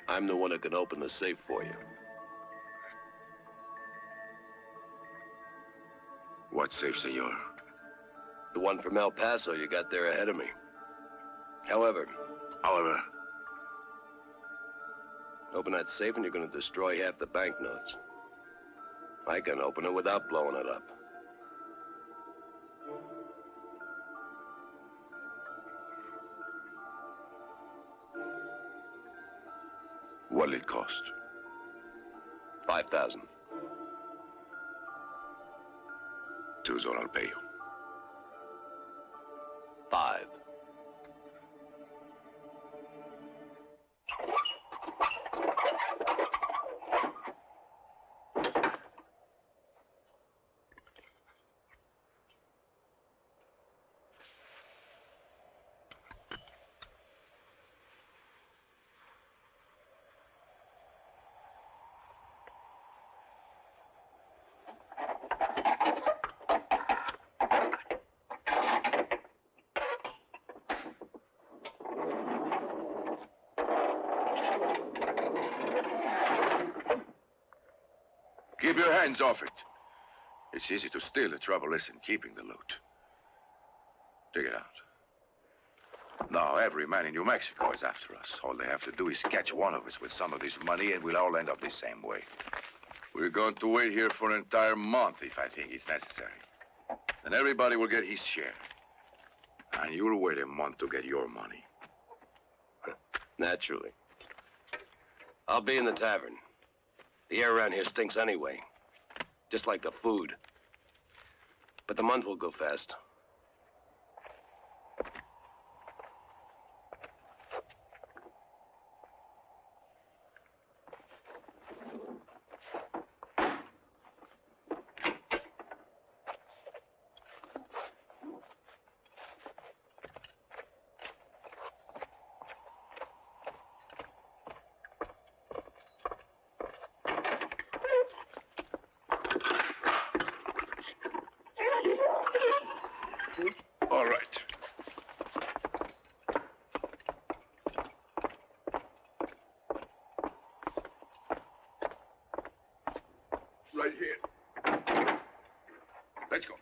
Speaker 9: I'm the one who can open the safe for you.
Speaker 5: What safe, senor?
Speaker 9: The one from El Paso you got there ahead of me. However, open that safe and you're going to destroy half the banknotes. I can open it without blowing it up.
Speaker 5: What'll it cost?
Speaker 9: 5,000.
Speaker 5: 2, I'll pay you.
Speaker 9: 5.
Speaker 5: Keep your hands off it. It's easy to steal. The trouble is in keeping the loot. Take it out. Now, every man in New Mexico is after us. All they have to do is catch one of us with some of this money, and we'll all end up the same way.
Speaker 15: We're going to wait here for an entire month if I think it's necessary. Then everybody will get his share. And you'll wait a month to get your money.
Speaker 9: Naturally. I'll be in the tavern. The air around here stinks anyway. Just like the food. But the month will go fast.
Speaker 15: All right. Right here. Let's go.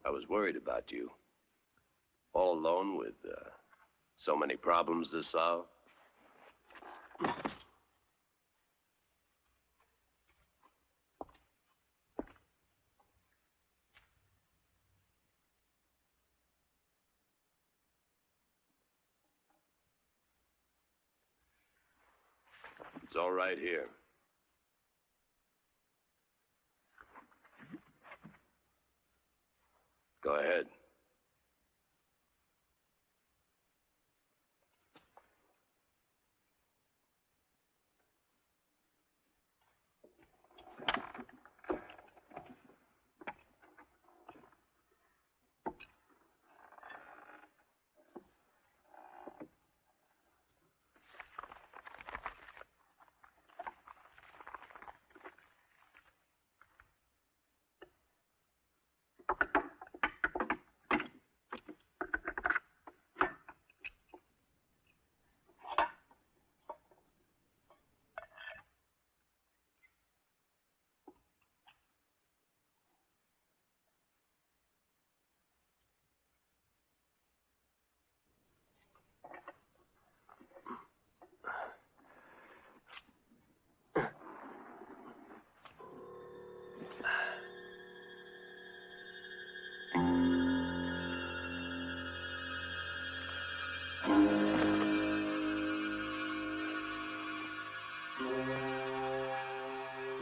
Speaker 15: I was worried about you. All alone with so many problems to solve. It's all right here. Go ahead.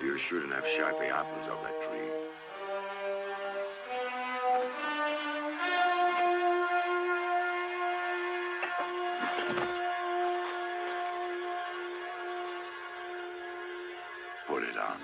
Speaker 5: You shouldn't have shot the apples of that tree. Put it on.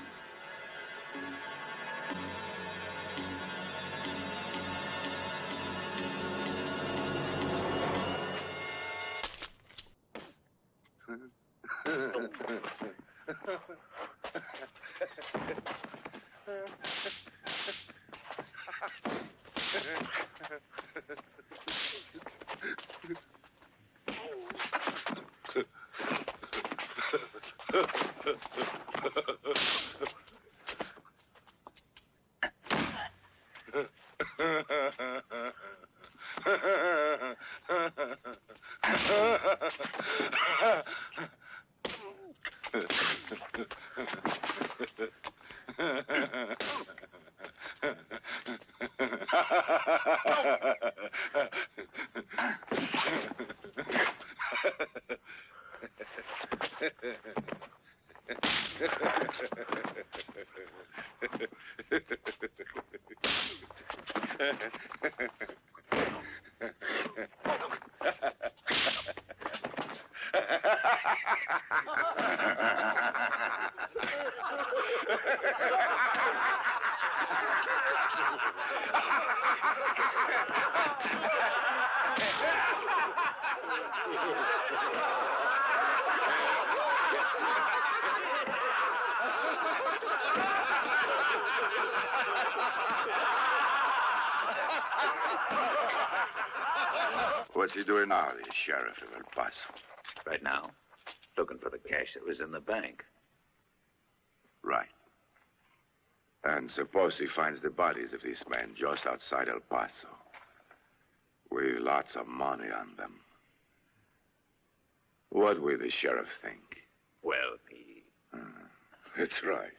Speaker 5: What's he doing now, the sheriff of El Paso?
Speaker 12: Right now, looking for the cash that was in the bank.
Speaker 5: Right. And suppose he finds the bodies of these men just outside El Paso, with lots of money on them. What will the sheriff think?
Speaker 12: Well, he...
Speaker 5: That's right.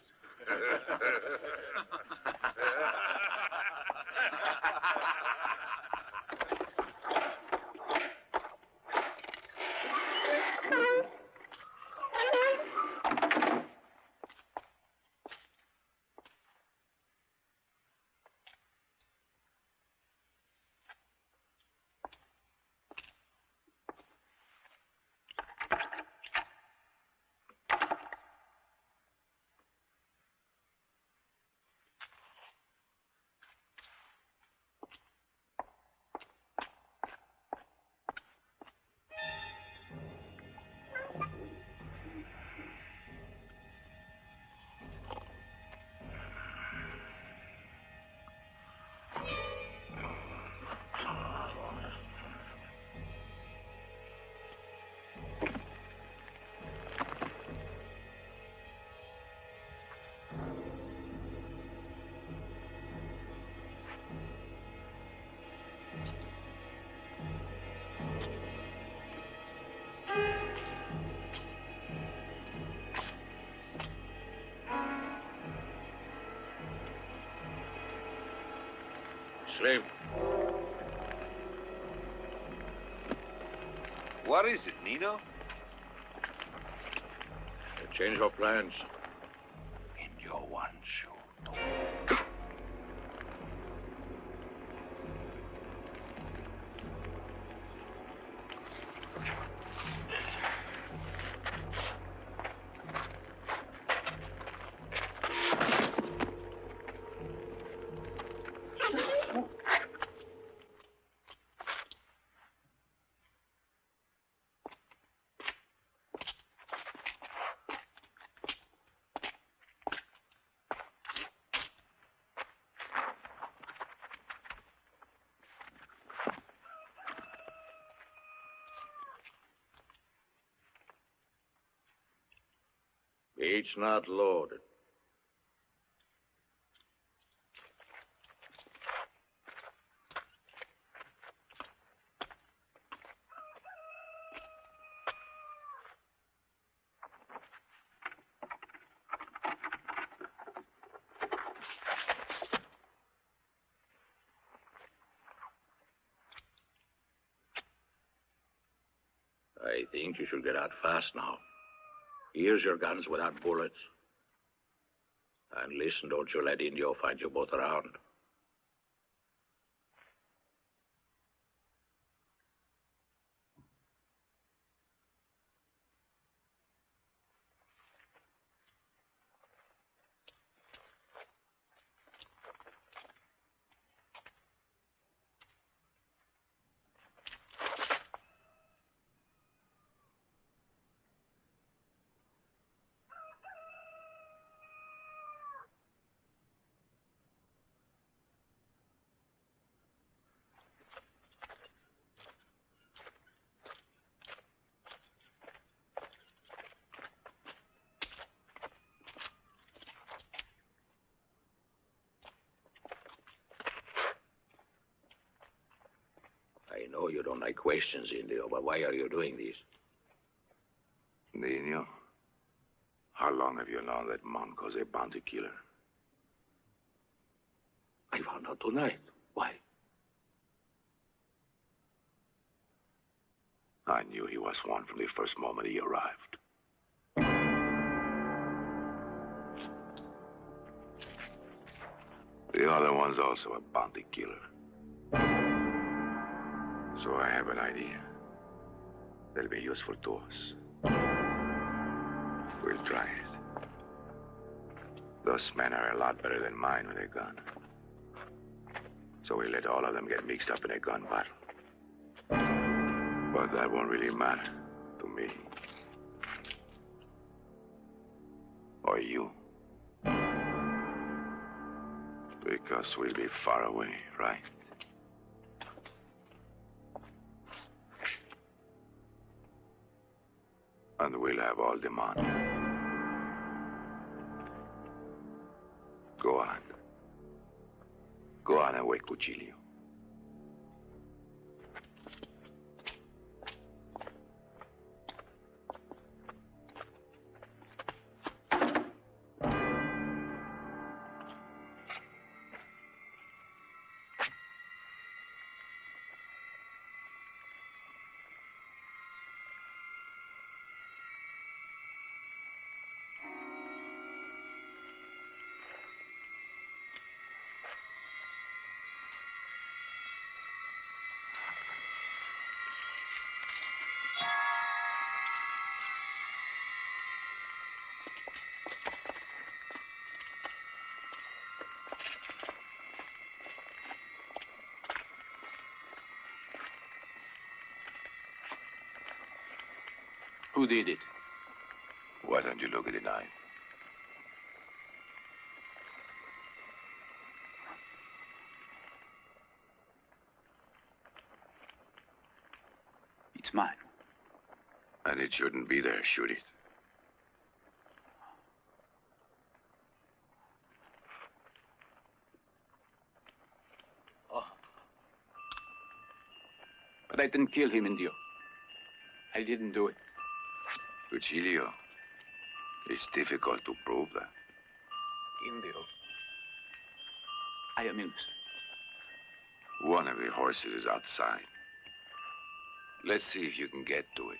Speaker 1: Slim.
Speaker 12: What is it, Nino?
Speaker 1: They changed our plans.
Speaker 12: In your one shoe.
Speaker 1: Each not loaded. I think you should get out fast now.
Speaker 12: Use your guns without bullets. And listen, don't you let Indio find you both around. I know you don't like questions, Indio, but why are you doing this?
Speaker 5: Nino, how long have you known that Monco's a bounty killer?
Speaker 12: I found out tonight. Why?
Speaker 5: I knew he was one from the first moment he arrived. The other one's also a bounty killer. So I have an idea. That'll be useful to us. We'll try it. Those men are a lot better than mine with a gun. So we let all of them get mixed up in a gun battle. But that won't really matter to me. Or you. Because we'll be far away, right? And we'll have all the money. Go on. Go on and wake Cuchillo.
Speaker 12: Who did it?
Speaker 5: Why don't you look at the knife?
Speaker 12: It's mine.
Speaker 5: And it shouldn't be there, should it?
Speaker 12: Oh. But I didn't kill him, Indio. I didn't do it.
Speaker 5: Cuchillo, it's difficult to prove that.
Speaker 12: Indio. I am innocent.
Speaker 5: One of the horses is outside. Let's see if you can get to it.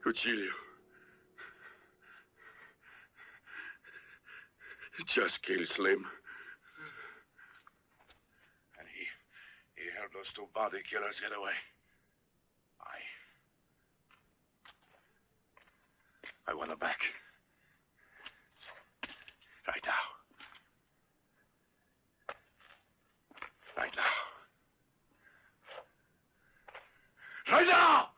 Speaker 5: Cuchillo. Just killed Slim. And he helped those two bounty killers get away. I want her back. Right now. Right now. Right now!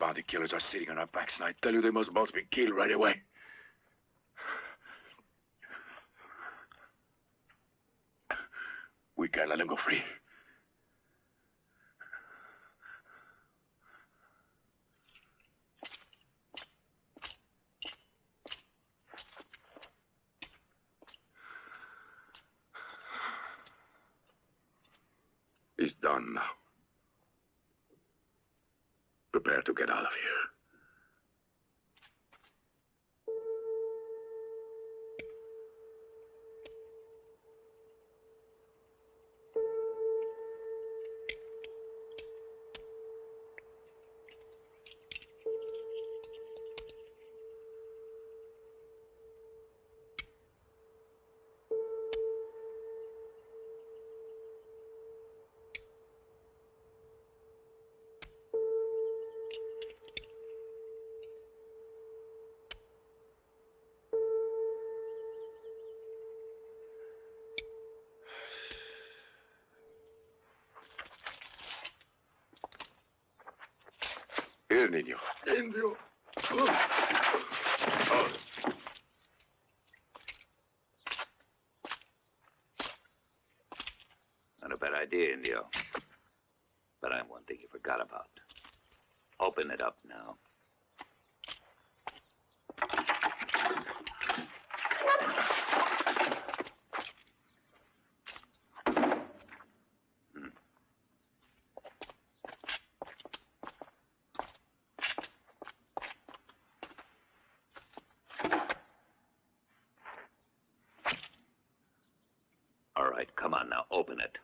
Speaker 15: bounty killers are sitting on our backs, and I tell you they must both be killed right away. We can't let them go free. He's done now. Prepare to get out of here. Here, niño. Indio. Oh.
Speaker 12: Not a bad idea, Indio. But I have one thing you forgot about. Open it up now. All right, come on now, open it.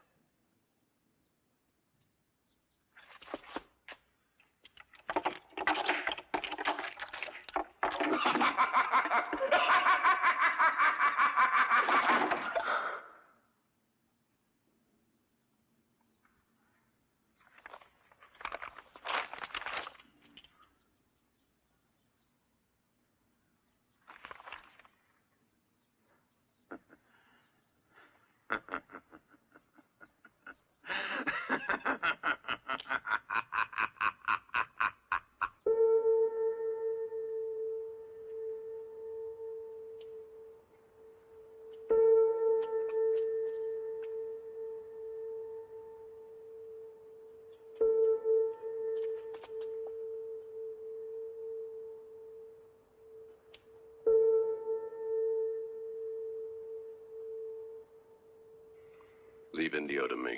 Speaker 9: Leave Indio to me.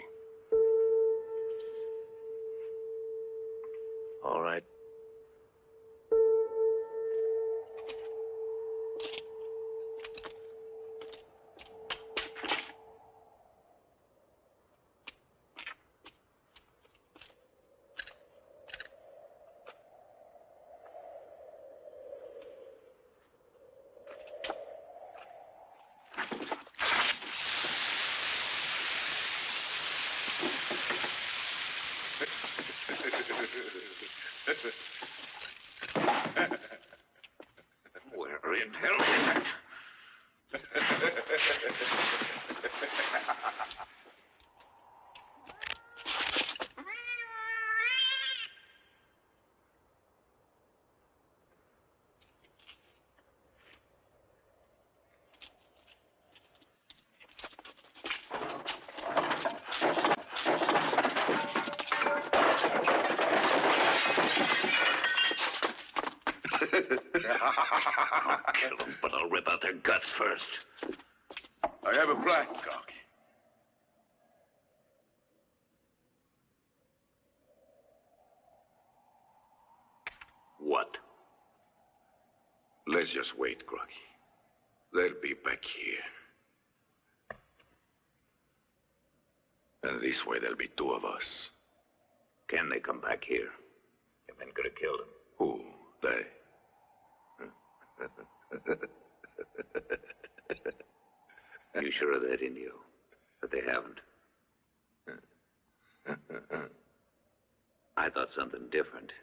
Speaker 6: All right.
Speaker 12: Where in hell is it? I'll kill them, but I'll rip out their guts first.
Speaker 15: I have a plan, Cocky.
Speaker 12: What?
Speaker 5: Let's just wait, Crocky. They'll be back here. And this way there'll be two of us.
Speaker 12: Can they come back here? Your men could have killed him.
Speaker 5: Who? They?
Speaker 12: You sure of that, Indio? That they haven't? I thought something different.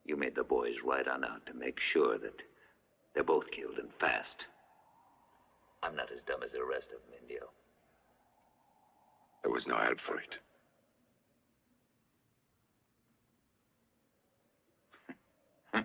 Speaker 12: You made the boys ride on out to make sure that they're both killed and fast. I'm not as dumb as the rest of them, Indio.
Speaker 5: There was no help for it.
Speaker 12: Go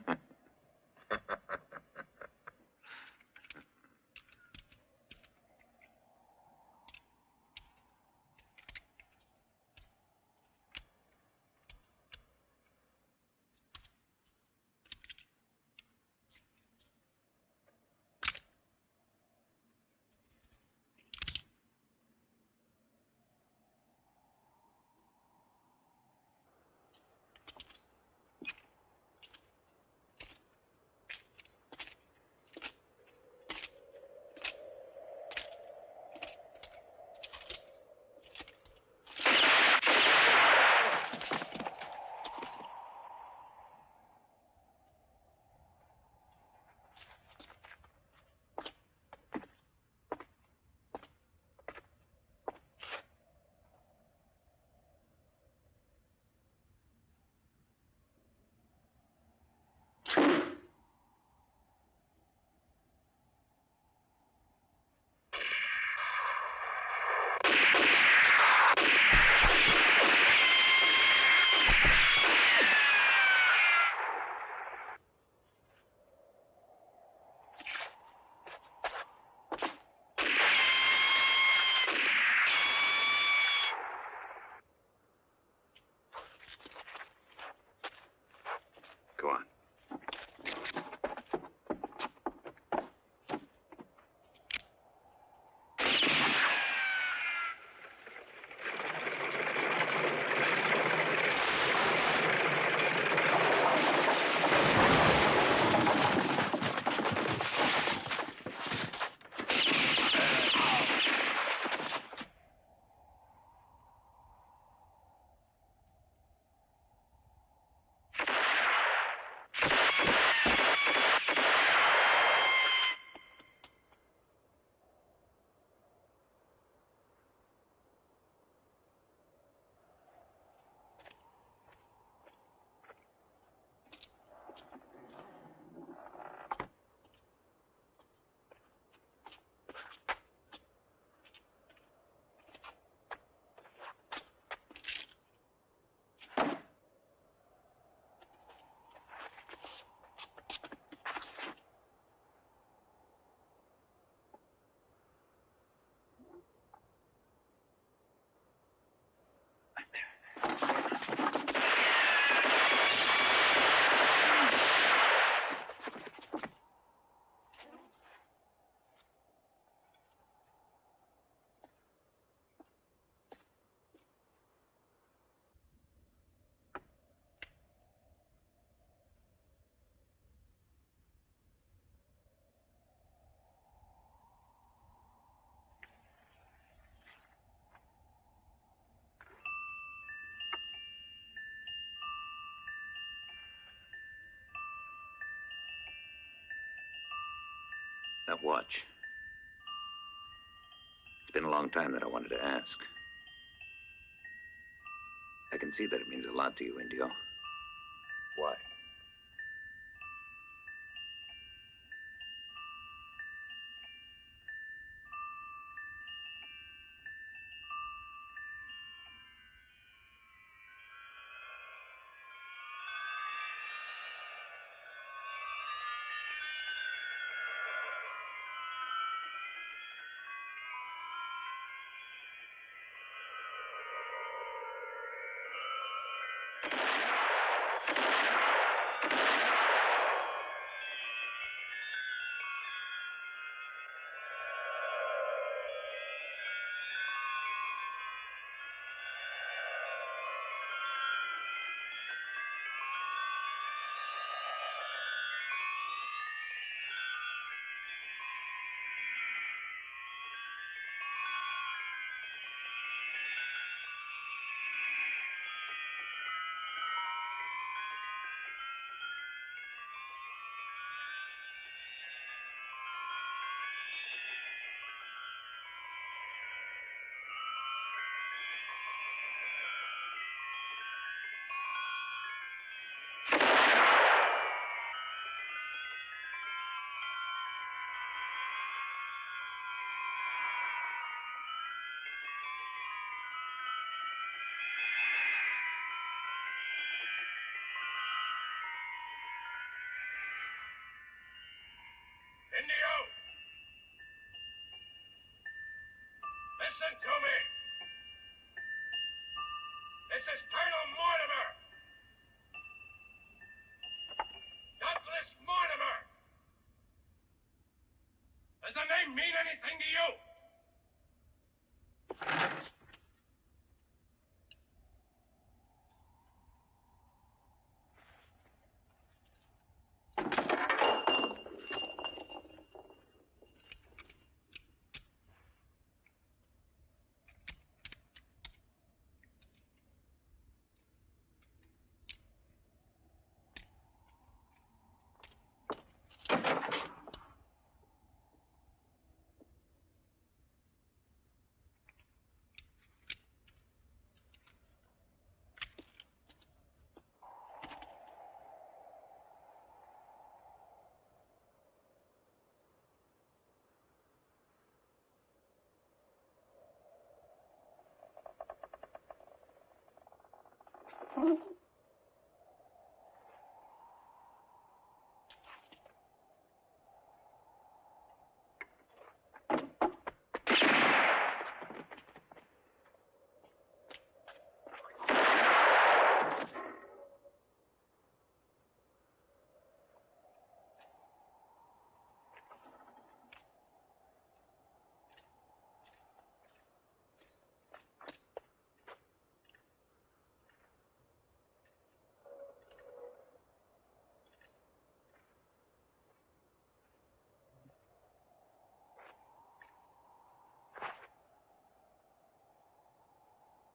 Speaker 12: on. That watch. It's been a long time that I wanted to ask. I can see that it means a lot to you, Indio. Why?
Speaker 16: Listen to me. This is Colonel Mortimer. Douglas Mortimer. Does the name mean anything to you?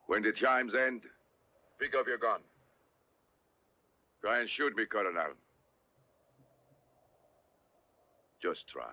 Speaker 15: When the chimes end, pick up your gun. Try and shoot me, Colonel. Just try.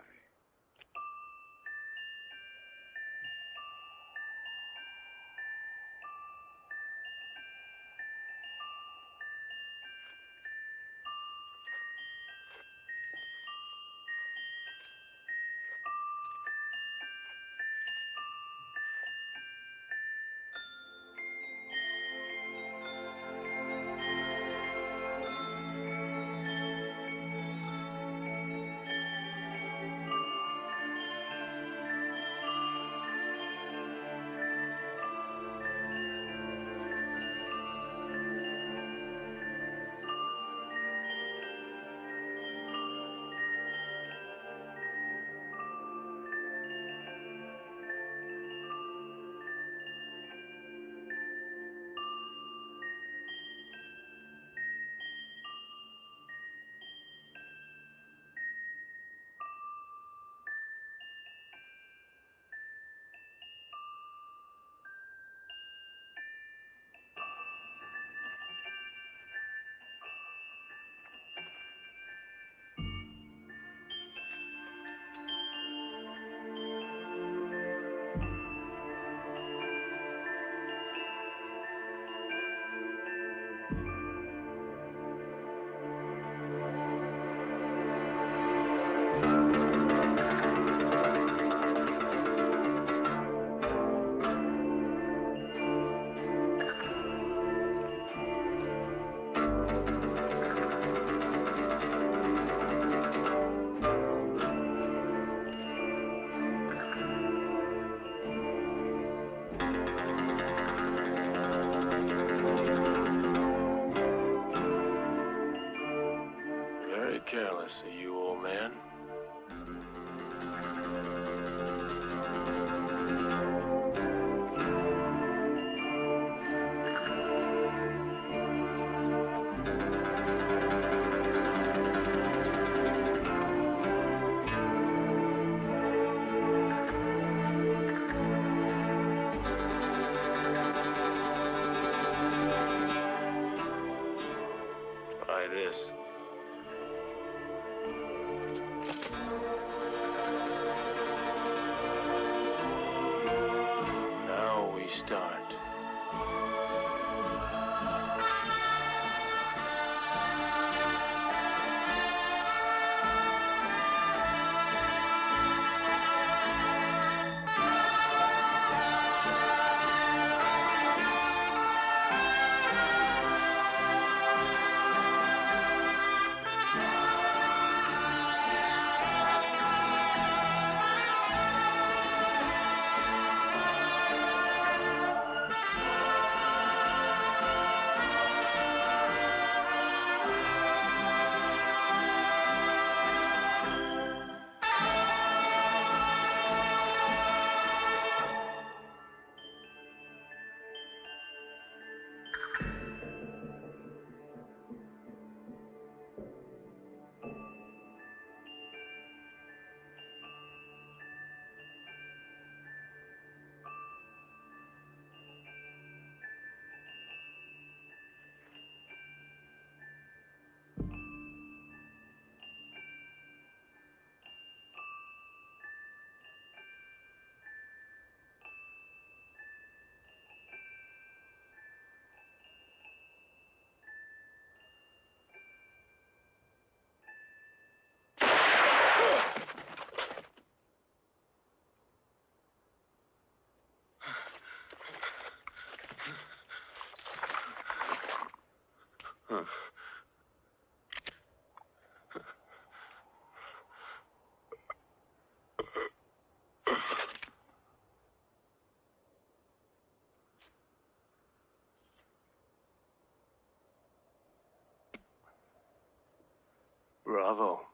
Speaker 6: Careless of you, old man. Try this. Now we start. Bravo.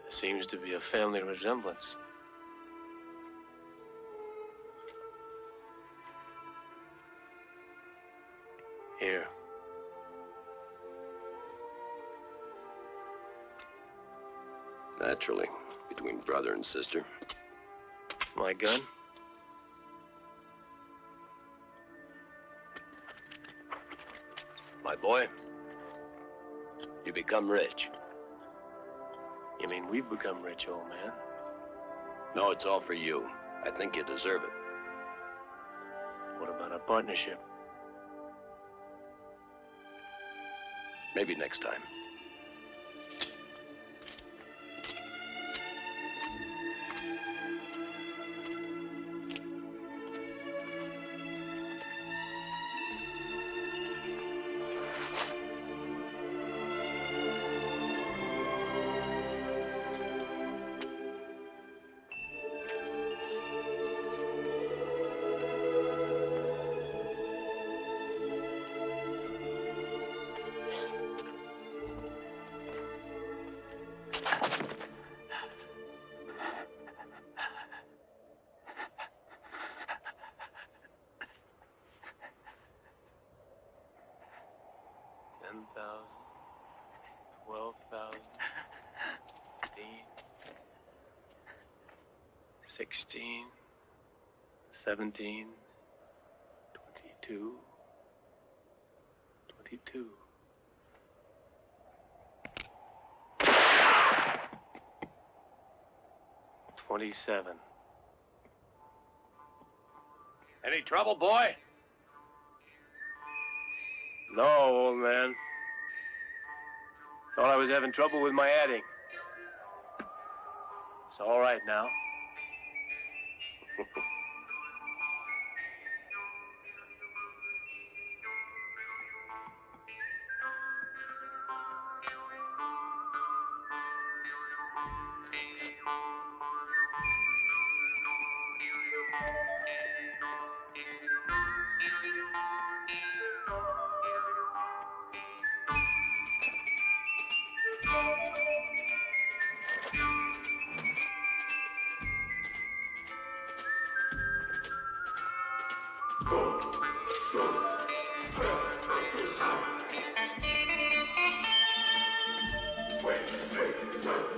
Speaker 6: Seems to be a family resemblance. Here.
Speaker 9: Naturally, between brother and sister.
Speaker 6: My gun?
Speaker 9: My boy, you become rich.
Speaker 6: You mean we've become rich, old man?
Speaker 9: No, it's all for you. I think you deserve it.
Speaker 6: What about a partnership?
Speaker 9: Maybe next time.
Speaker 6: $16, $17, $22, $22. $27.
Speaker 9: Any trouble, boy?
Speaker 6: No, old man. Thought I was having trouble with my adding. It's all right now.
Speaker 16: Wait.